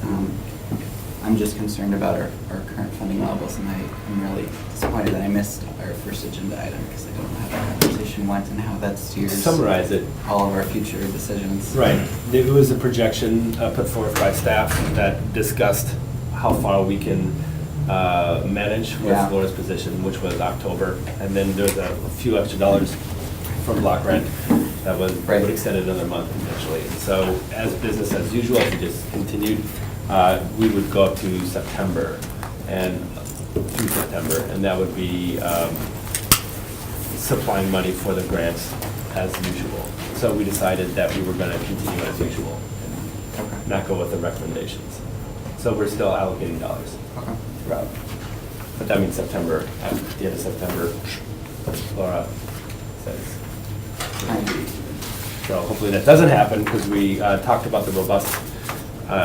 I'm just concerned about our current funding levels, and I'm really disappointed that I missed our first agenda item because I don't know how that conversation went and how that steers Summarize it. all of our future decisions. Right. It was a projection put forth by staff that discussed how far we can manage with Yeah. Laura's position, which was October. And then there's a few extra dollars from block rent that would Right. extend it another month potentially. And so as business as usual, if we just continued, we would go up to September and through September. And that would be supplying money for the grants as usual. So we decided that we were going to continue as usual, Okay. not go with the recommendations. So we're still allocating dollars Okay. throughout. But that means September, at the end of September, Laura says. So hopefully that doesn't happen, because we talked about the robust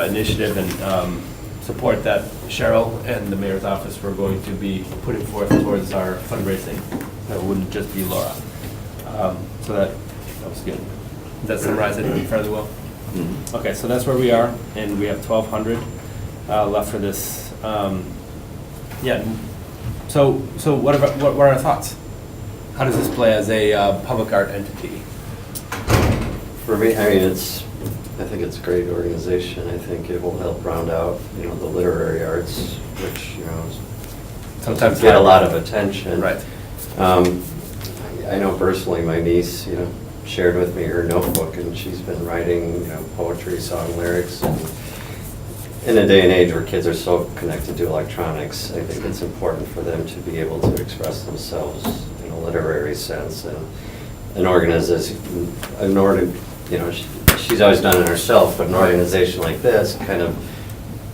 initiative and support that Cheryl and the mayor's office were going to be putting forth towards our fundraising. That wouldn't just be Laura. So that was good. Does that summarize it fairly well? Mhm. Okay, so that's where we are, and we have 1,200 left for this. Yeah, so what are our thoughts? How does this play as a public art entity? For me, I mean, I think it's a great organization. I think it will help round out, you know, the literary arts, which, you know, Sometimes get a lot of attention. Right. I know personally, my niece, you know, shared with me her notebook, and she's been writing, you know, poetry, song lyrics, and in a day and age where kids are so connected to electronics, I think it's important for them to be able to express themselves in a literary sense. And an organization, you know, she's always done it herself, but an organization like this kind of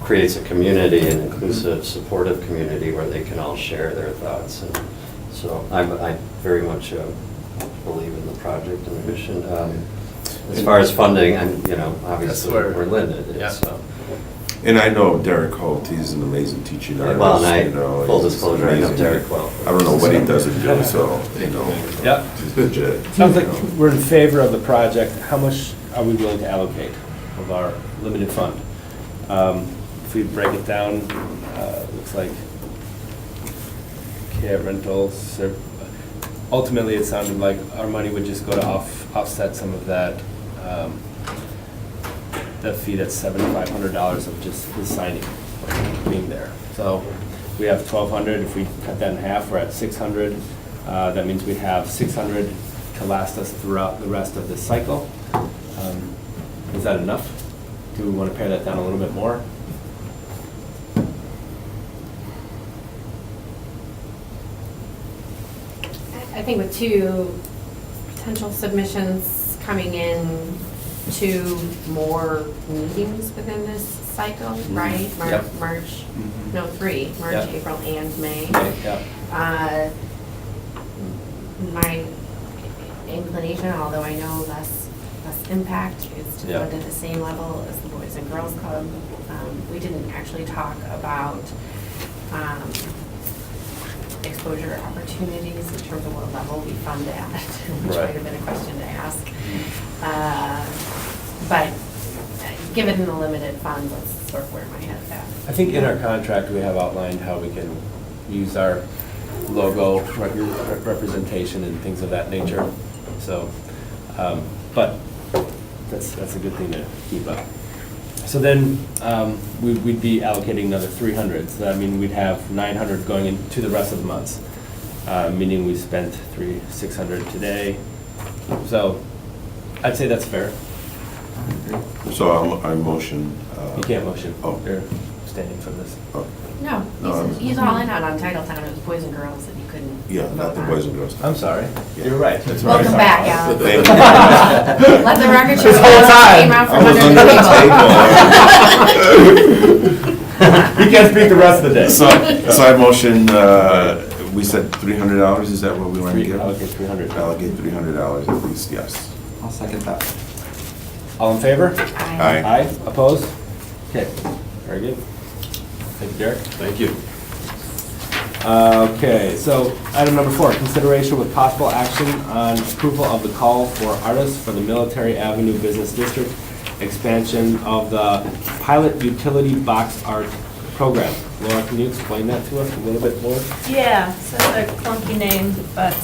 creates a community, an inclusive, supportive community where they can all share their thoughts. And so I very much believe in the project and the mission. As far as funding, you know, obviously That's where- we're limited, yeah. so. And I know Derek Holt, he's an amazing teaching artist. Well, and you know, full he's disclosure, I know amazing. Derek well. I don't know what he doesn't do, so, you know. Yeah. He's legit. Sounds like you know. we're in favor of the project. How much are we willing to allocate of our limited fund? If we break it down, it looks like Yeah, rentals, ultimately, it sounded like our money would just go to offset some of that, the fee that's $7,500 of just the signing, being there. So we have 1,200, if we cut that in half, we're at 600. That means we have 600 to last us throughout the rest of this cycle. Is that enough? Do we want to pare that down a little bit more? I think with 2 potential submissions coming in, 2 more meetings within this cycle, right? Yep. March, Mhm. no, 3, March, Yep. April, and May. Okay, yeah. My inclination, although I know less impact, is to Yeah. fund at the same level as the Boys and Girls Club. We didn't actually talk about exposure opportunities in terms of what level we fund at, which Right. might have been a question to ask. But given the limited funds, that's sort of where my head's at. I think in our contract, we have outlined how we can use our logo representation and things of that nature. So, but that's a good thing to keep up. So then, we'd be allocating another 300. So that means we'd have 900 going into the rest of the months, meaning we spent 600 today. So I'd say that's fair. So I motion. You can't motion. Oh. You're standing for this. Oh, No, he's all in on Titletown. It was Boys and Girls that you couldn't. yeah, not the vote on. Boys and Girls. I'm sorry. Yeah. You're right. That's right. Welcome Sorry. back, Al. Thank you. Let the record show. This whole time, Came out from I was under the table. You can't speak the rest of the day. So I motion, we said $300, is that what we want to give? Allocate 300. Allocate $300 at least, yes. I'll second that. All in favor? Aye. Aye, opposed? Okay, very good. Thank you, Derek. Thank you. Okay, so item number 4, consideration with possible action on approval of the call for artists for the Military Avenue Business District expansion of the pilot utility box art program. Laura, can you explain that to us a little bit more? Yeah, so it's a clunky name, but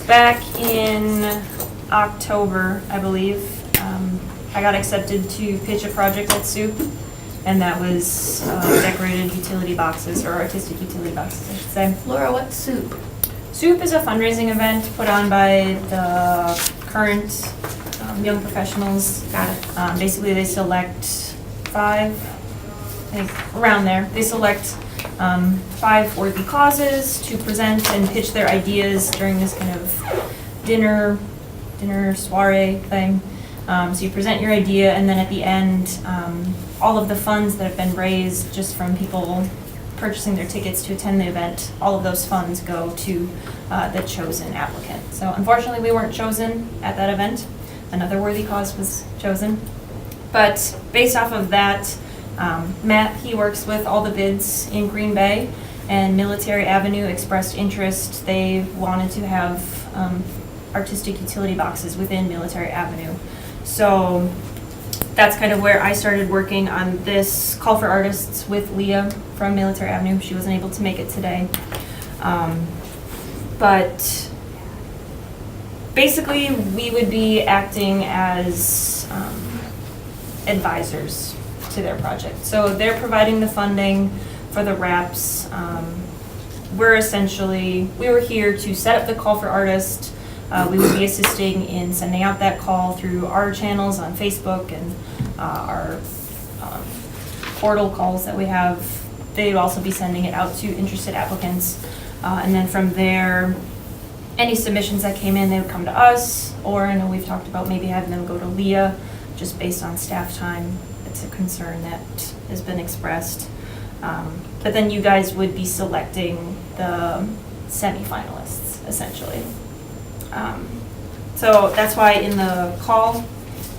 back in October, I believe, I got accepted to pitch a project at SOUP, and that was decorated utility boxes, or artistic utility boxes, I should say. Laura, what's SOUP? SOUP is a fundraising event put on by the current young professionals. Got it. Basically, they select 5, I think, around there. They select 5 worthy causes to present and pitch their ideas during this kind of dinner soiree thing. So you present your idea, and then at the end, all of the funds that have been raised just from people purchasing their tickets to attend the event, all of those funds go to the chosen applicant. So unfortunately, we weren't chosen at that event. Another worthy cause was chosen. But based off of that, Matt, he works with all the bids in Green Bay, and Military Avenue expressed interest. They wanted to have artistic utility boxes within Military Avenue. So that's kind of where I started working on this call for artists with Leah from Military Avenue. She wasn't able to make it today. But basically, we would be acting as advisors to their project. So they're providing the funding for the wraps. We were here to set up the call for artists. We would be assisting in sending out that call through our channels on Facebook and our portal calls that we have. They'd also be sending it out to interested applicants. And then from there, any submissions that came in, they would come to us, or I know we've talked about maybe having them go to Leah, just based on staff time. It's a concern that has been expressed. But then you guys would be selecting the semifinalists, essentially. So that's why in the call,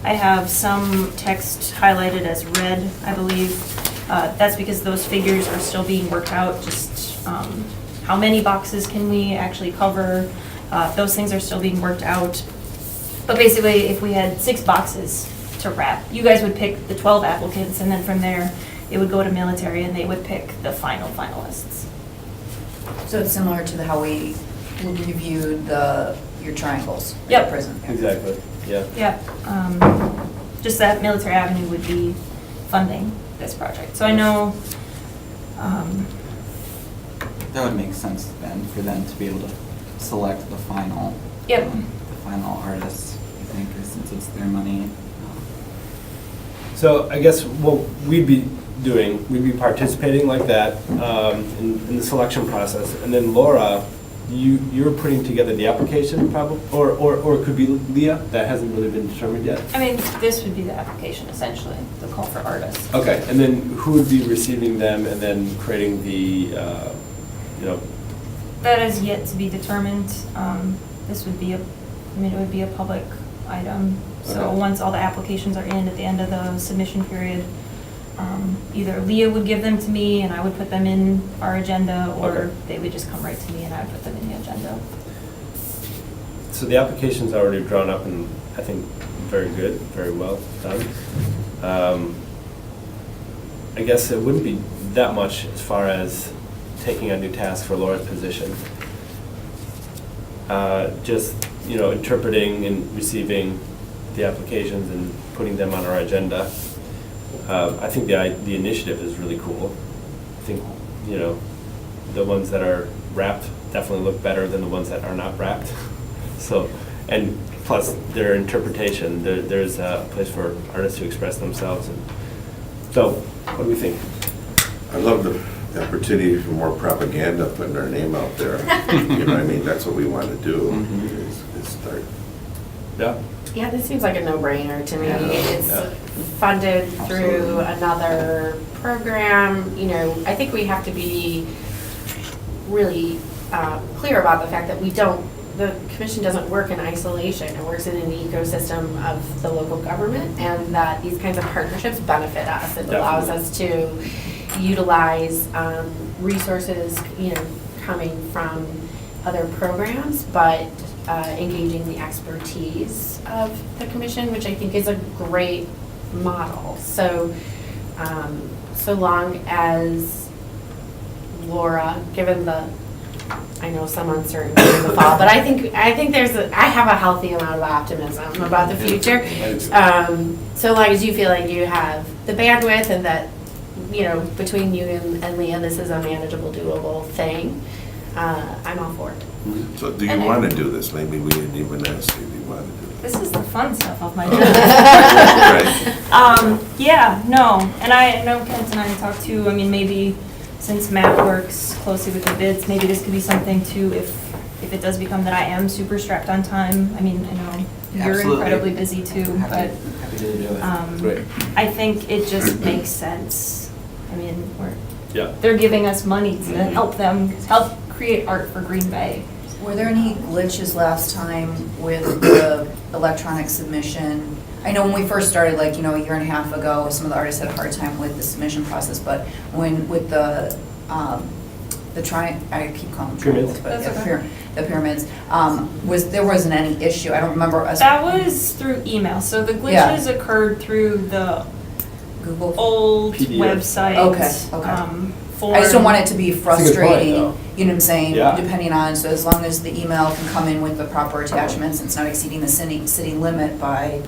I have some text highlighted as red, I believe. That's because those figures are still being worked out, just how many boxes can we actually cover. Those things are still being worked out. But basically, if we had 6 boxes to wrap, you guys would pick the 12 applicants, and then from there, it would go to Military, and they would pick the final finalists. So it's similar to how we reviewed your triangles at Yep. the prison. Exactly, yeah. Yeah, just that Military Avenue would be funding this project. So I know, That would make sense then for them to be able to select the final. Yep. The final artist, I think, since it's their money. So I guess what we'd be doing, we'd be participating like that in the selection process. And then Laura, you're putting together the application probably, or it could be Leah, that hasn't really been determined yet. I mean, this would be the application essentially, the call for artists. Okay, and then who would be receiving them and then creating the, That is yet to be determined. This would be it would be a public item. So Okay. once all the applications are in at the end of the submission period, either Leah would give them to me and I would put them in our agenda, or Okay. they would just come right to me and I would put them in the agenda. so the application's already drawn up and I think very good, very well done. I guess it wouldn't be that much as far as taking a new task for Laura's position. Just, interpreting and receiving the applications and putting them on our agenda. I think the initiative is really cool. I think, the ones that are wrapped definitely look better than the ones that are not wrapped. So, and plus their interpretation, there's a place for artists to express themselves. And so, what do we think? I love the opportunity for more propaganda, putting our name out there. You know what I mean? That's what we want to do, is start. Yeah. Yeah, this seems like a no-brainer to me. Yeah. It's Yeah. funded through Absolutely. another program. I think we have to be really clear about the fact that the commission doesn't work in isolation. It works in an ecosystem of the local government, and that these kinds of partnerships benefit us. It allows us to utilize resources, coming from other programs, but engaging the expertise of the commission, which I think is a great model. So, so long as Laura, given I know some uncertainty in the fall, but I think I have a healthy amount of optimism about the future. So long as you feel like you have the bandwidth and that, between you and Leah, this is a manageable, doable thing, I'm all for it. So do you want to do this? Maybe we didn't even ask you, do you want to do this? This is the fun stuff of my job. Right. Yeah, no, and I know Kent and I talked too, maybe since Matt works closely with the bids, maybe this could be something too, if it does become that I am super strapped on time. I know you're Absolutely. incredibly busy too, but Happy to do it. Great. I think it just makes sense. Yeah. They're giving us money to help them, help create art for Green Bay. Were there any glitches last time with the electronic submission? I know when we first started, a year and a half ago, some of the artists had a hard time with the submission process, but with the I keep calling them triangles, Pyramids. but That's yeah, okay. the pyramids, there wasn't any issue. I don't remember us. That was through email, so the glitches occurred through the Google. old PDF. website. Okay. Form. I just don't want it to be That's a good point, frustrating, though. you know what I'm saying? Yeah. Depending on, so as long as the email can come in with the proper attachments, it's not exceeding the city limit by,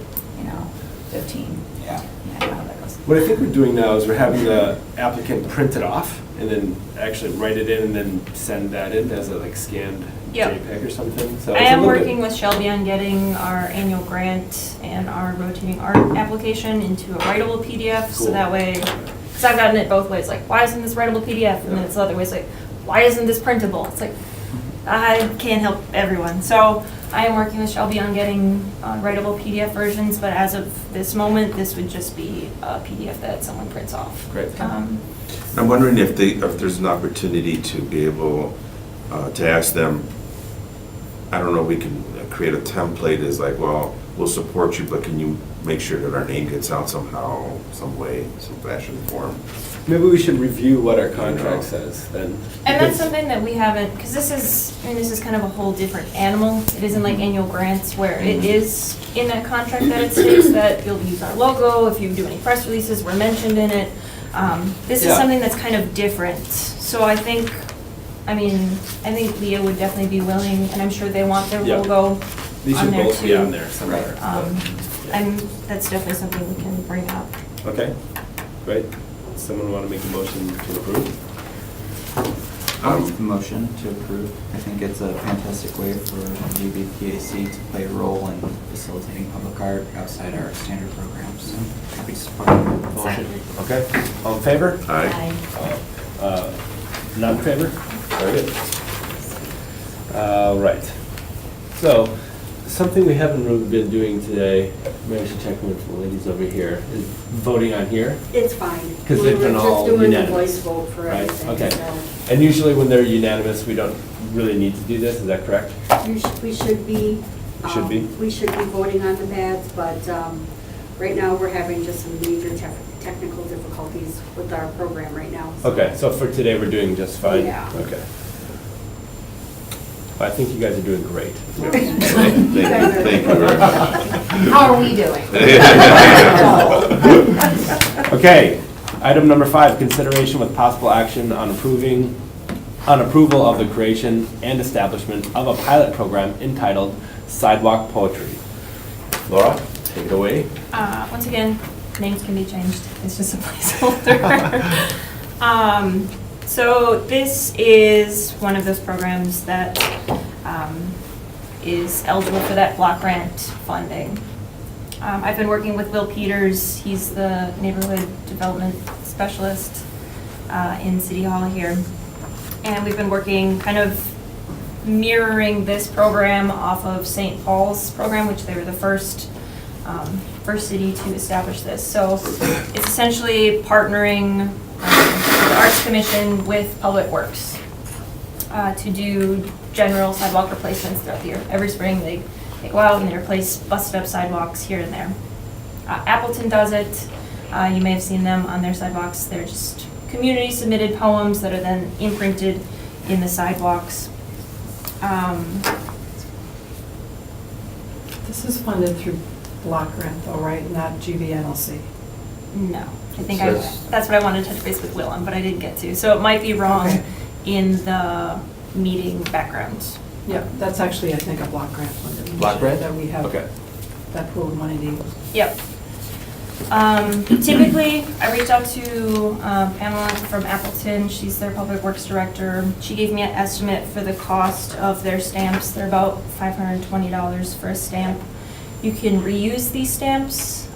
15. Yeah. Yeah, how that goes. What I think we're doing now is we're having the applicant print it off and then actually write it in and then send that in as a scanned Yep. JPEG or something. So I it's a am little bit- working with Shelby on getting our annual grant and our rotating art application into a writable PDF, so Cool. that way, because I've gotten it both ways, why isn't this writable PDF? And then it's the other ways, why isn't this printable? It's I can't help everyone. So I am working with Shelby on getting writable PDF versions, but as of this moment, this would just be a PDF that someone prints off. Great. I'm wondering if there's an opportunity to be able to ask them, I don't know, we can create a template as we'll support you, but can you make sure that our name gets out somehow, some way, some fashion, form? Maybe we should review what our contract says then. And that's something that we haven't, because this is kind of a whole different animal. It isn't like annual grants where it is in that contract that it states that you'll use our logo. If you do any press releases, we're mentioned in it. This is Yeah. something that's kind of different. So I think I mean, I think Leah would definitely be willing, and I'm sure they want their Yeah. logo These on should there both be too. on there somewhere. That's definitely something we can bring up. Okay, great. Someone want to make a motion to approve? Motion to approve. I think it's a fantastic way for GBPAC to play a role in facilitating public art outside our standard programs. So happy to support the motion. Okay, all in favor? Aye. Not in favor? Very good. Right. So, something we haven't really been doing today, maybe I should check with the ladies over here, is voting on here. It's fine. 'Cause they've been all We're just doing the unanimous, voice vote for right? everything. Okay. so And usually when they're unanimous, we don't really need to do this, is that correct? We should be. Should be? We should be voting on the bads, but right now, we're having just some major technical difficulties with our program right now. so- Okay, so for today, we're doing just fine? Yeah. Okay. I think you guys are doing great. Thank you very much. How are we doing? Okay, item number 5, consideration with possible action on approval of the creation and establishment of a pilot program entitled Sidewalk Poetry. Laura, take it away. Once again, names can be changed, it's just a placeholder. So this is one of those programs that is eligible for that block grant funding. I've been working with Will Peters, he's the neighborhood development specialist in City Hall here. And we've been working kind of mirroring this program off of St. Paul's program, which they were the first city to establish this. So it's essentially partnering the Arts Commission with Public Works to do general sidewalk replacements throughout the year. Every spring, they go out and they replace busted up sidewalks here and there. Appleton does it. You may have seen them on their sidewalks. They're just community submitted poems that are then imprinted in the sidewalks. This is funded through block grant though, right? Not GVNLC? No, I think So that's what I wanted to touch base with Will on, but I didn't get to. So it might be wrong Okay. in the meeting background. Yeah, that's actually, I think, a block grant funded. Block grant? That we have, Okay. that pool of money to use. Yep. Typically, I reached out to Pamela from Appleton. She's their public works director. She gave me an estimate for the cost of their stamps. They're about $520 for a stamp. You can reuse these stamps.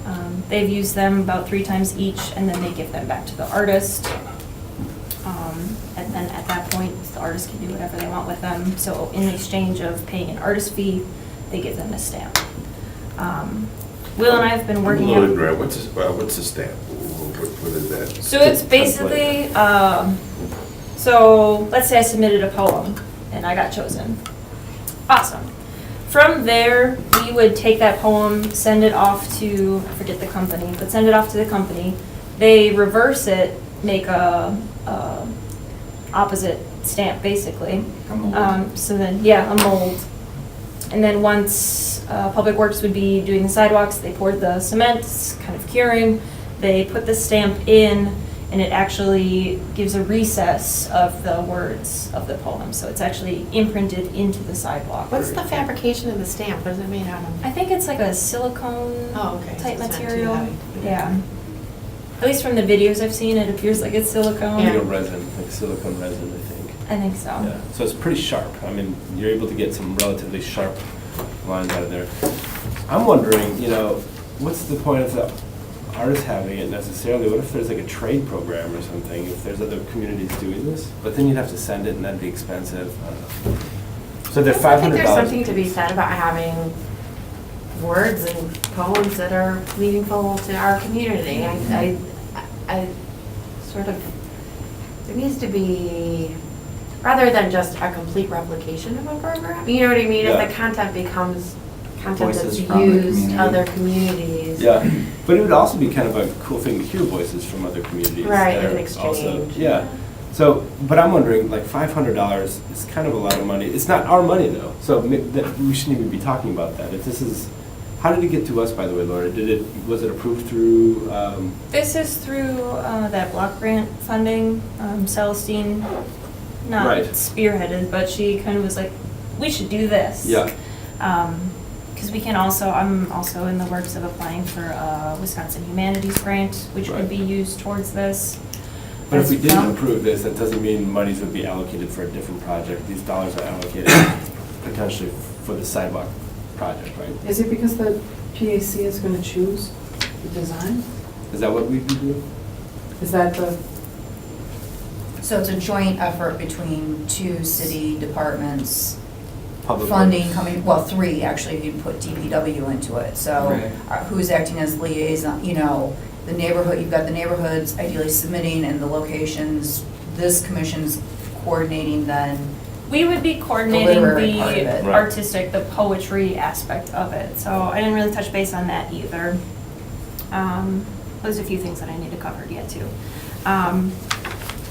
They've used them about 3 times each, and then they give them back to the artist. And then at that point, the artist can do whatever they want with them. So in exchange of paying an artist fee, they give them a stamp. Will and I have been I'm a working little on. ignorant. What's a stamp? What is that? So it's basically, so let's say I submitted a poem and I got chosen. Awesome. From there, we would take that poem, send it off to, I forget the company, but send it off to the company. They reverse it, make a opposite stamp, basically. A mold. So then, yeah, a mold. And then once Public Works would be doing the sidewalks, they poured the cement, it's kind of curing. They put the stamp in, and it actually gives a recess of the words of the poem. So it's actually imprinted into the sidewalk. What's the fabrication of the stamp? What is it made out of? I think it's like a silicone Oh, okay. So type it's not too material. heavy. Yeah. At least from the videos I've seen, it appears like it's silicone. Yeah. Real resin, like silicone resin, I think. I think so. Yeah, so it's pretty sharp. I mean, you're able to get some relatively sharp lines out of there. I'm wondering, what's the point of the artist having it necessarily? What if there's like a trade program or something, if there's other communities doing this? But then you'd have to send it and that'd be expensive. I don't know. So they're $500. I think there's something to be said about having words and poems that are meaningful to our community. I sort of, there needs to be, rather than just a complete replication of a program, you know what I mean? Yeah. If the content becomes content Voices that's from the used community. other communities. Yeah, but it would also be kind of a cool thing to hear voices from other communities. Right, that an are also- exchange. Yeah, so, but I'm wondering, like $500 is kind of a lot of money. It's not our money though, so we shouldn't even be talking about that. If this is, how did it get to us, by the way, Laura? Was it approved through, This is through that block grant funding. Celestine not Right. spearheaded, but she kind of was like, we should do this. Yeah. Because we can also, I'm also in the works of applying for a Wisconsin Humanities Grant, which Right. would be used towards this. But if we as well. didn't approve this, that doesn't mean monies would be allocated for a different project. These dollars are allocated potentially for the sidewalk project, right? Is it because the PAC is going to choose the design? Is that what we'd be doing? Is that the, So it's a joint effort between two city departments, Public funding Works. coming, well, three, actually, if you put DPW into it. So Right. who's acting as liaison, you know, the neighborhood, you've got the neighborhoods ideally submitting and the locations. This commission's coordinating then. We would be coordinating literary part of it. the Right. artistic, the poetry aspect of it. So I didn't really touch base on that either. There's a few things that I need to cover yet too.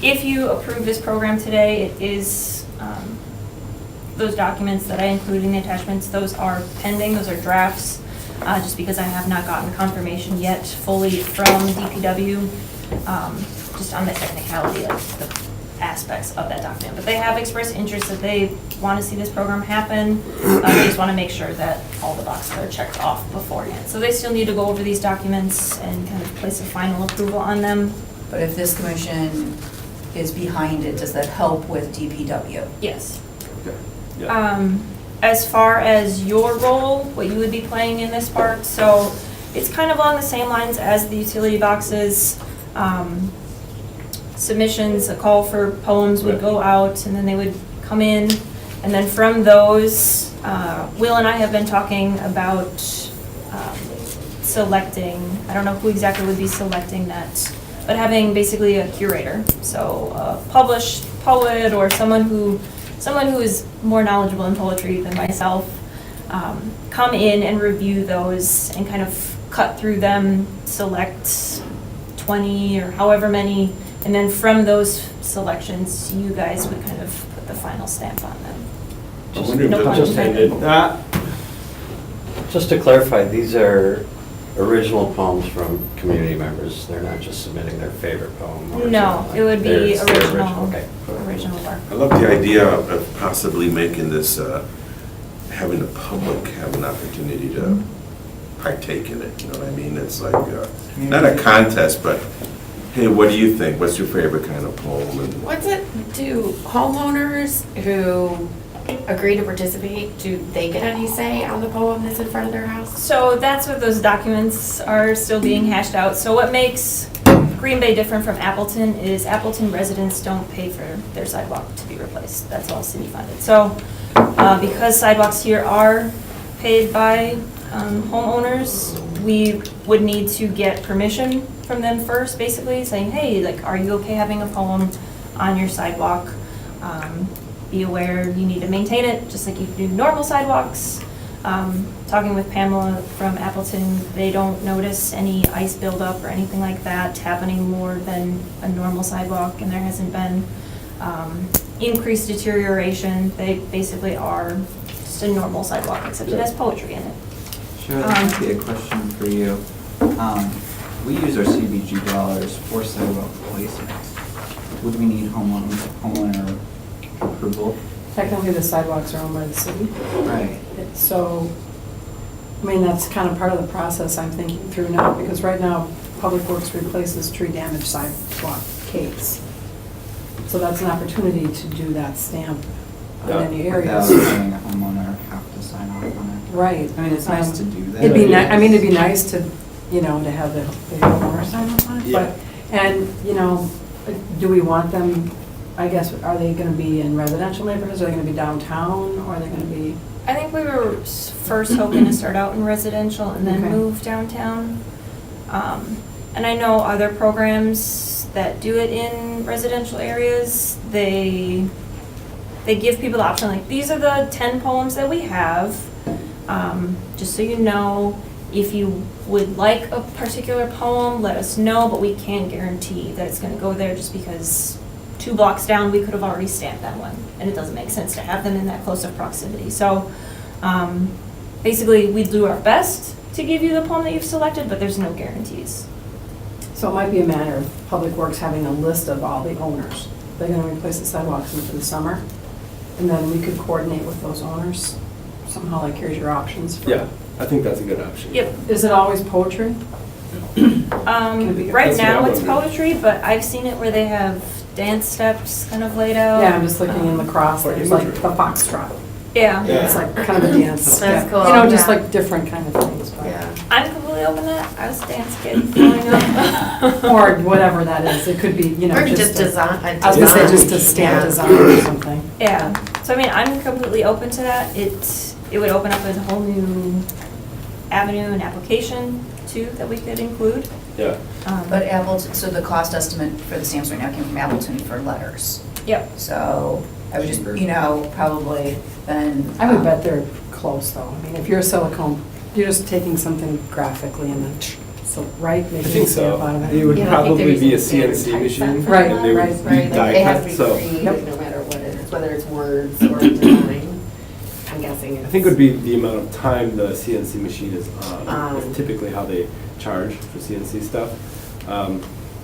If you approve this program today, it is, those documents that I included in the attachments, those are pending, those are drafts, just because I have not gotten confirmation yet fully from DPW, just on the technicality of the aspects of that document. But they have expressed interest that they want to see this program happen. They just want to make sure that all the boxes are checked off beforehand. So they still need to go over these documents and kind of place a final approval on them. But if this commission is behind it, does that help with DPW? Yes. Okay. Yeah. As far as your role, what you would be playing in this part, so it's kind of along the same lines as the utility boxes. Submissions, a call for poems would go out, and then they would come in. And then from those, Will and I have been talking about selecting, I don't know who exactly would be selecting that, but having basically a curator. So a published poet or someone who is more knowledgeable in poetry than myself, come in and review those and kind of cut through them, select 20 or however many, and then from those selections, you guys would kind of put the final stamp on them. I wonder if No it pun just intended. ended. Just to clarify, these are original poems from community members. They're not just submitting their favorite poem. or No, something. it would be They're original, Okay. original work. I love the idea of possibly making this, having the public have an opportunity to partake in it, you know what I mean? It's like, not a contest, but, hey, what do you think? What's your favorite kind of poem? And What's it, do homeowners who agree to participate, do they get any say on the poem that's in front of their house? So that's what those documents are still being hashed out. So what makes Green Bay different from Appleton is Appleton residents don't pay for their sidewalk to be replaced. That's all city funded. So because sidewalks here are paid by homeowners, we would need to get permission from them first, basically saying, hey, like, are you okay having a poem on your sidewalk? Be aware you need to maintain it, just like you do normal sidewalks. Talking with Pamela from Appleton, they don't notice any ice buildup or anything like that happening more than a normal sidewalk, and there hasn't been increased deterioration. They basically are just a normal sidewalk, except it has poetry in it. Sure, that might be a question for you. We use our CBG dollars for sidewalk replacements. Would we need homeowner approval? technically the sidewalks are owned by the city. Right. So, I mean, that's kind of part of the process I'm thinking through now, because right now, Public Works replaces tree damaged sidewalk cakes. So that's an opportunity to do that stamp in any areas. Without having a homeowner have to sign off on it. Right. I mean, it's nice to do that. It'd be I mean, it'd be nice to, you know, to have the homeowner sign off on it, Yeah. but, and, you know, do we want them, I guess, are they gonna be in residential neighborhoods, are they gonna be downtown, or are they gonna be? I think we were first hoping to start out in residential and then Okay. move downtown. And I know other programs that do it in residential areas, they give people the option, like, these are the 10 poems that we have. Just so you know, if you would like a particular poem, let us know, but we can't guarantee that it's gonna go there just because 2 blocks down, we could have already stamped that one, and it doesn't make sense to have them in that close of proximity. So, basically, we do our best to give you the poem that you've selected, but there's no guarantees. So it might be a matter of Public Works having a list of all the owners. they're gonna replace the sidewalks into the summer. And then we could coordinate with those owners somehow, like, here's your options. for- Yeah, I think that's a good option. Yep. Is it always poetry? Right That's now what I it's wondered. poetry, but I've seen it where they have dance steps kind of laid out. Yeah, I'm just looking in lacrosse, Or there's like imagery. the foxtrot. Yeah. Yeah. It's like kind of a dance. That's yeah. cool, You know, just yeah. like different kind of things. but- Yeah. I'm completely open to that. I was a dance kid growing up. Or whatever that is, it could be, you know, Or just. just a- design. I was gonna say just a stamp Yeah. design or something. Yeah, so I mean, I'm completely open to that. It would open up a whole new avenue and application too that we could include. Yeah. But Appleton, so the cost estimate for the stamps right now came from Appleton for letters. Yep. So I would just, you know, probably then. I would bet they're close though. I mean, if you're a silicone, you're just taking something graphically and then, so, right? I Making think a stamp so. out of It would Yeah, I think probably they're be a using standard CNC typeset machine. for Right, and they would right, be Right, die they have to cut, be so creative no matter what it is, whether it's words or design. I'm guessing it's. I think it would be the amount of time the CNC machine is on, Um. is typically how they charge for CNC stuff.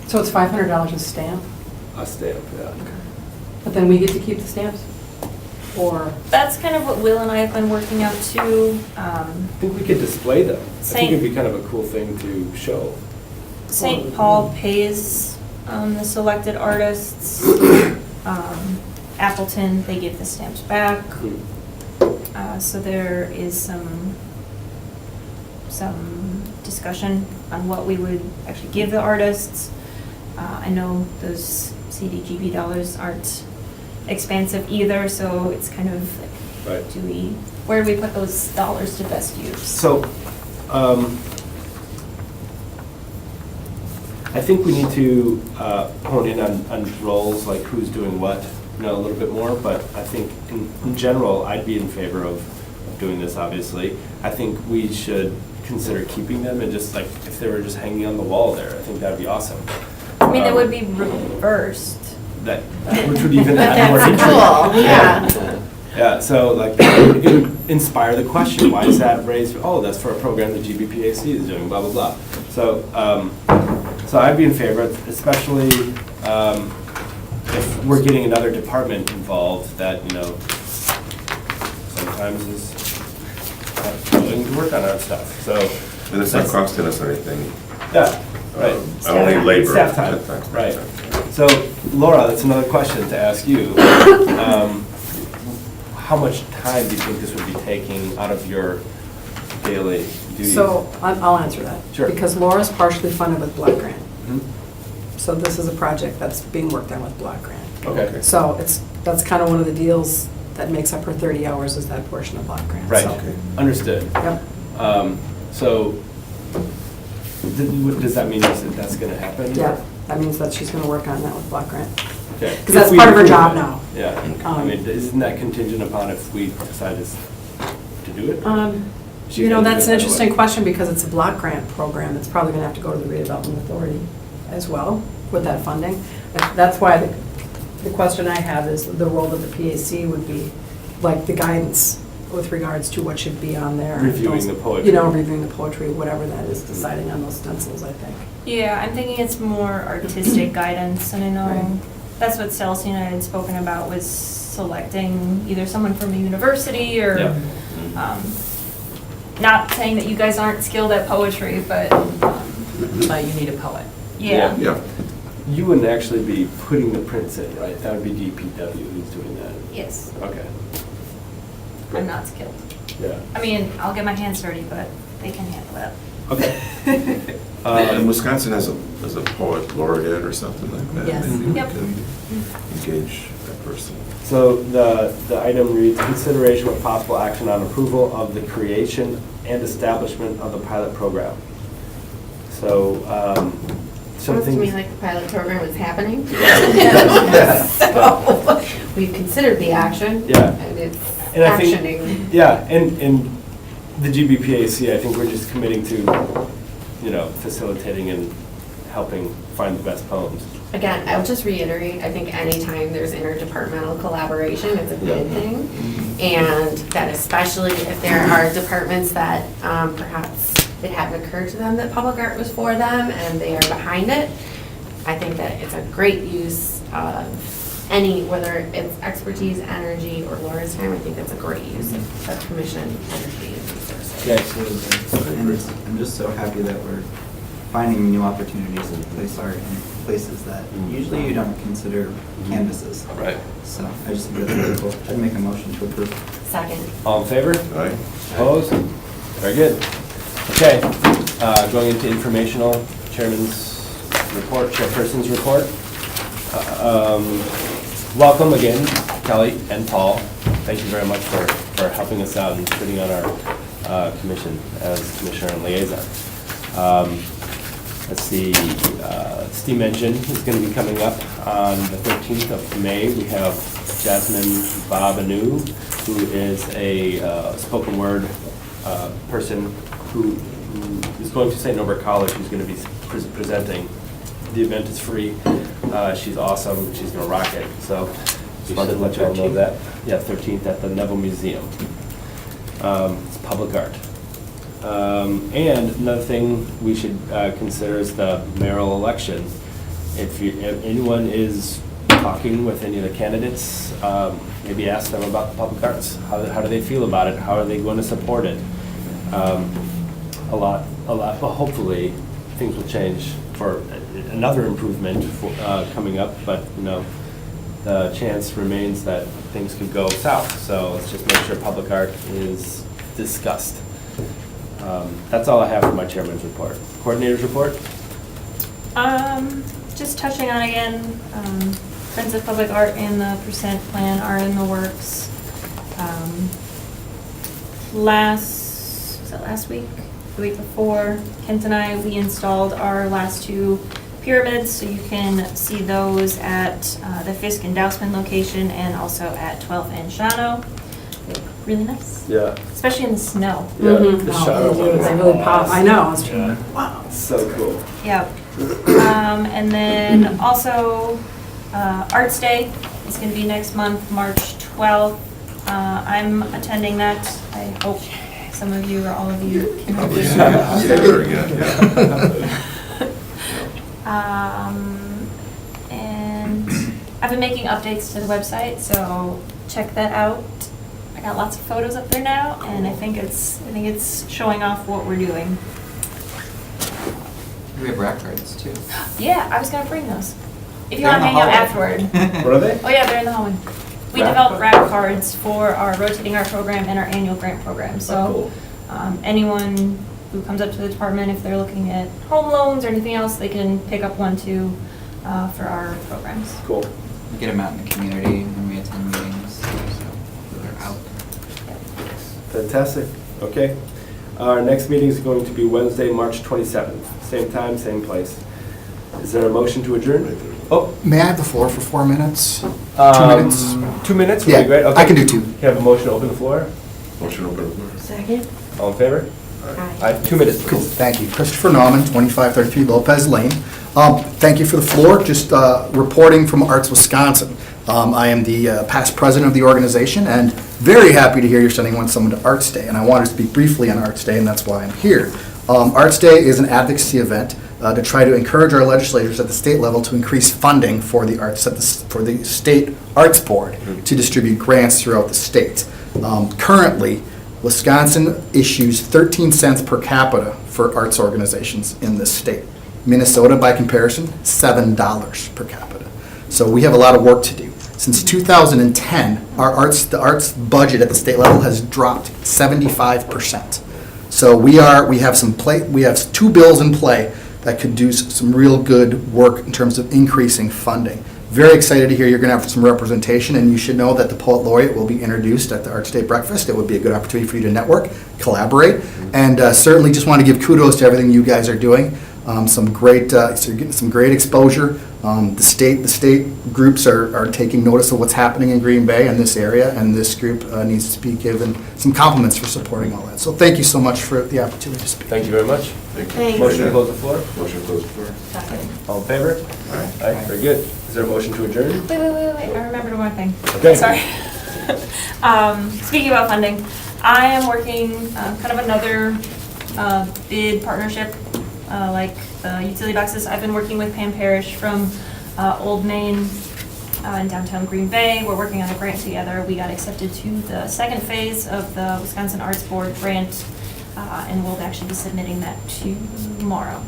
So it's $500 a stamp, A stamp, yeah. but then we get to keep the stamps? Or, That's kind of what Will and I have been working out too. I think we could display them. I think Same. it'd be kind of a cool thing to show. St. Paul pays the selected artists. Appleton, they give the stamps back. So there is some discussion on what we would actually give the artists. I know those CDGB dollars aren't expansive either, so it's kind of like, Right. where do we put those dollars to best use? So, I think we need to hone in on roles, like who's doing what, you know, a little bit more, but I think in general, I'd be in favor of doing this, obviously. I think we should consider keeping them and just like, if they were just hanging on the wall there, I think that'd be awesome. I mean, it would be reversed. That, which would even But add more that's intrigue. cool, yeah. Yeah, so like, it would inspire the question, why is that raised? Oh, that's for a program the GBPAC is doing, blah, blah, blah. So, so I'd be in favor, especially if we're getting another department involved that, you know, sometimes is not willing to work on our stuff, so. And it's not costing us anything. Yeah, right. Only labor. Staff time, right. So Laura, that's another question to ask you. How much time do you think this would be taking out of your daily duties? so I'll answer that. Sure. Because Laura's partially funded with Block Grant. Mhm. So this is a project that's being worked on with Block Grant. Okay, So that's kind of one of the deals that makes up her 30 hours is that portion of Block Grant. right, So, understood. Yep. So, does that mean that's gonna happen? Yeah, that means that she's going to work on that with Block Grant. Okay. 'Cause that's If we part of her approve job it. now. Yeah, I mean, isn't that contingent upon if we decide to do it? She You know, can do that's it an right interesting away. question because it's a block grant program. It's probably going to have to go to the redevelopment authority as well with that funding. That's why the question I have is the role of the PAC would be like the guidance with regards to what should be on there. Reviewing the poetry. You know, reviewing the poetry, whatever that is, deciding on those stencils, I think. Yeah, I'm thinking it's more artistic guidance, and I know Right. that's what Celestine and I had spoken about, was selecting either someone from a university or, Yeah. not saying that you guys aren't skilled at poetry, but, But you need a poet. yeah. Yeah. You wouldn't actually be putting the prints in, right? That would be DPW who's doing that. Yes, Okay, I'm not skilled. yeah, I mean, I'll get my hands dirty, but they can handle that. okay. And Wisconsin has a poet laureate or something like that. Yes. Maybe we Yep. can engage that person. So the item reads, consideration with possible action on approval of the creation and establishment of the pilot program. So, Sounds to me something, like the pilot program is happening. Yeah. So, we've considered the action. Yeah. And it's And I think- actioning. yeah, and the GBPAC, I think we're just committing to, you know, facilitating and helping find the best poems. Again, I'll just reiterate, I think anytime there's interdepartmental collaboration, it's a good Yeah. thing. And that especially if there are departments that perhaps it hadn't occurred to them that public art was for them and they are behind it, I think that it's a great use of any, whether it's expertise, energy, or Laura's time, I think that's a great use of commission energy and resources. Okay. Absolutely. And I'm just so happy that we're finding new opportunities to place art in places that usually you don't consider canvases. Right. So I just think that's really cool. I'd make a motion to approve. Second. All in favor? Aye. Opposed? Very good. Okay, going into informational, chairman's report, chairperson's report. Welcome again, Kelly and Paul. Thank you very much for helping us out and sitting on our commission as commissioner and liaison. Let's see, steam engine is going to be coming up on the 13th of May. We have Jasmine Babanu, who is a spoken word person who is going to St. Norbert College, who's going to be presenting. The event is free. She's awesome. She's going to rock it. So we should let you all know that. Yeah, 13th at the Neville Museum. It's public art. And another thing we should consider is the mayoral election. If anyone is talking with any of the candidates, maybe ask them about the public arts. How do they feel about it? How are they going to support it? A lot. Well, hopefully, things will change for another improvement coming up. But the chance remains that things could go south. So let's just make sure public art is discussed. That's all I have for my chairman's report. Coordinator's report? Just touching on again, Friends of Public Art and the percent plan are in the works. Was that last week? The week before, Kent and I, we installed our last 2 pyramids, so you can see those at the Fisk and Dousman location and also at 12th and Shawano. They look really nice. Yeah. Especially in the snow. Yeah, the shadow one is They really pop. I know. It's Yeah. wow. So cool. Yep. And then also, Arts Day is going to be next month, March 12th. I'm attending that. I hope some of you or all of you can Probably attend. see her again, yeah. And I've been making updates to the website, so check that out. I got lots of photos up there now, and I think it's showing off what we're doing. We have rap cards too. Yeah, I was gonna bring those. If you They're want to in the hang out hallway. afterward. What are they? Oh yeah, they're in the hallway. We Rap developed cards? rap cards for our rotating art program and our annual grant program. So anyone who comes up to the department, if they're looking at home loans or anything else, they can pick up one too for our programs. Cool. We get them out in the community when we attend meetings, so they're out. Fantastic. Okay. Our next meeting is going to be Wednesday, March 27th. Same time, same place. Is there a motion to adjourn? Oh. May I have the floor for 4 minutes? 2 minutes? 2 minutes would Yeah, be great. Okay. I can do 2. You have a motion to open the floor? Motion open the floor. Second. All in favor? Aye. 2 minutes, Cool, please. thank you. Christopher Nauman, 2533 Lopez Lane. Thank you for the floor. Just reporting from Arts Wisconsin. I am the past president of the organization and very happy to hear you're sending someone to Arts Day. And I wanted to speak briefly on Arts Day, and that's why I'm here. Arts Day is an advocacy event to try to encourage our legislators at the state level to increase funding for the arts for the state arts board to distribute grants throughout the state. Currently, Wisconsin issues 13 cents per capita for arts organizations in this state. Minnesota, by comparison, $7 per capita. So we have a lot of work to do. Since 2010, the arts budget at the state level has dropped 75%. So we have 2 bills in play that could do some real good work in terms of increasing funding. Very excited to hear you're going to have some representation, and you should know that the Poet Laureate will be introduced at the Arts Day breakfast. It would be a good opportunity for you to network, collaborate, and certainly just want to give kudos to everything you guys are doing. So you're getting some great exposure. The state groups are taking notice of what's happening in Green Bay and this area, and this group needs to be given some compliments for supporting all that. So thank you so much for the opportunity to speak. Thank you very much. Thank you. Thanks. Motion to close the floor? Motion to close the floor. Second. All in favor? Aye. Very good. Is there a motion to adjourn? Wait. I remembered one thing. Okay. Sorry. Speaking about funding, I am working kind of another bid partnership, like the utility boxes. I've been working with Pam Parrish from Old Main in downtown Green Bay. We're working on a grant together. We got accepted to the second phase of the Wisconsin Arts Board grant, and we'll actually be submitting that tomorrow.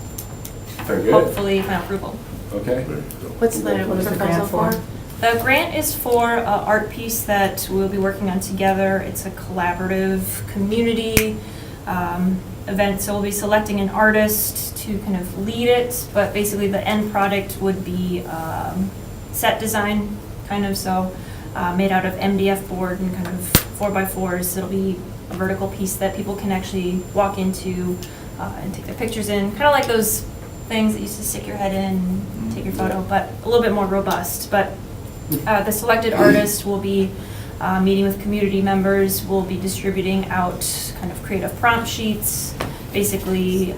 Very good. Hopefully, final approval. Okay. What's the What is the proposal grant for? The grant is for an art piece that we'll be working on together. It's a collaborative community event, so we'll be selecting an artist to kind of lead it, but basically the end product would be set design, kind of, so made out of MDF board and kind of 4x4s. It'll be a vertical piece that people can actually walk into and take their pictures in, kind of like those things that you used to stick your head in and take your photo, but a little bit more robust. But the selected artist will be meeting with community members. We'll be distributing out kind of creative prompt sheets, basically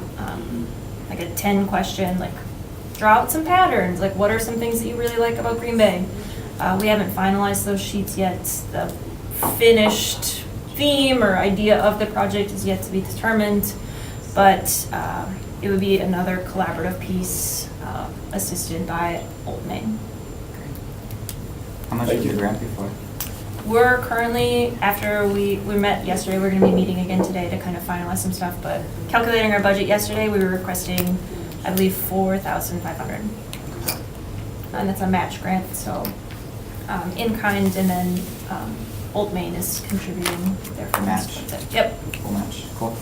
like a 10-question, like draw out some patterns, like what are some things that you really like about Green Bay? We haven't finalized those sheets yet. The finished theme or idea of the project is yet to be determined, but it would be another collaborative piece assisted by Old Main. How much did your grant be for? We're currently, after we met yesterday, we're gonna be meeting again today to kind of finalize some stuff, but calculating our budget yesterday, we were requesting, I believe, $4,500. And that's a match grant, so in kind, and then Old Main is contributing their funds. Match. Yep. Full match. Cool.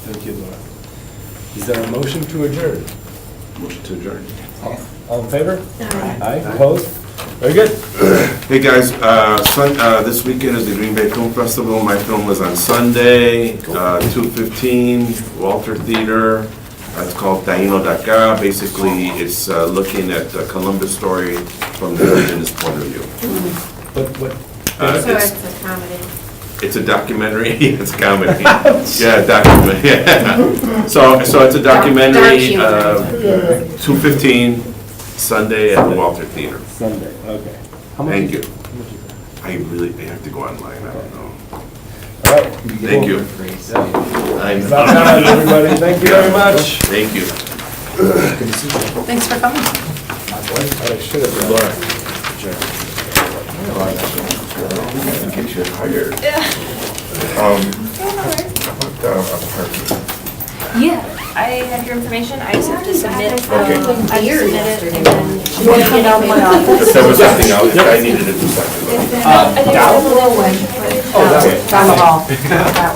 Thank you, Laura. Is there a motion to adjourn? Motion to adjourn. All in favor? Aye. Opposed? Very good. Hey, guys, this weekend is the Green Bay Film Festival. My film was on Sunday, 2:15, Walter Theater. It's called Taino de Acá. Basically, it's looking at the Columbus story from the indigenous point of view. What? So it's a comedy. It's a documentary. It's a comedy. Yeah, documentary. Yeah. So it's a documentary. Dark humor. 2:15 Sunday at the Walter Theater. Sunday, okay. How much Thank is- you. how much is that? I have to go online. I don't know. All right. Thank you. It's about time, everybody. Thank you very much. Thank you. Thanks for coming. I should have. Laura. In case you're hired. Yeah, I have your information. I just have to submit. Okay. I just submit it, and then. You want to come down to my office? There was something else I needed to do something. Down? Down the hall. That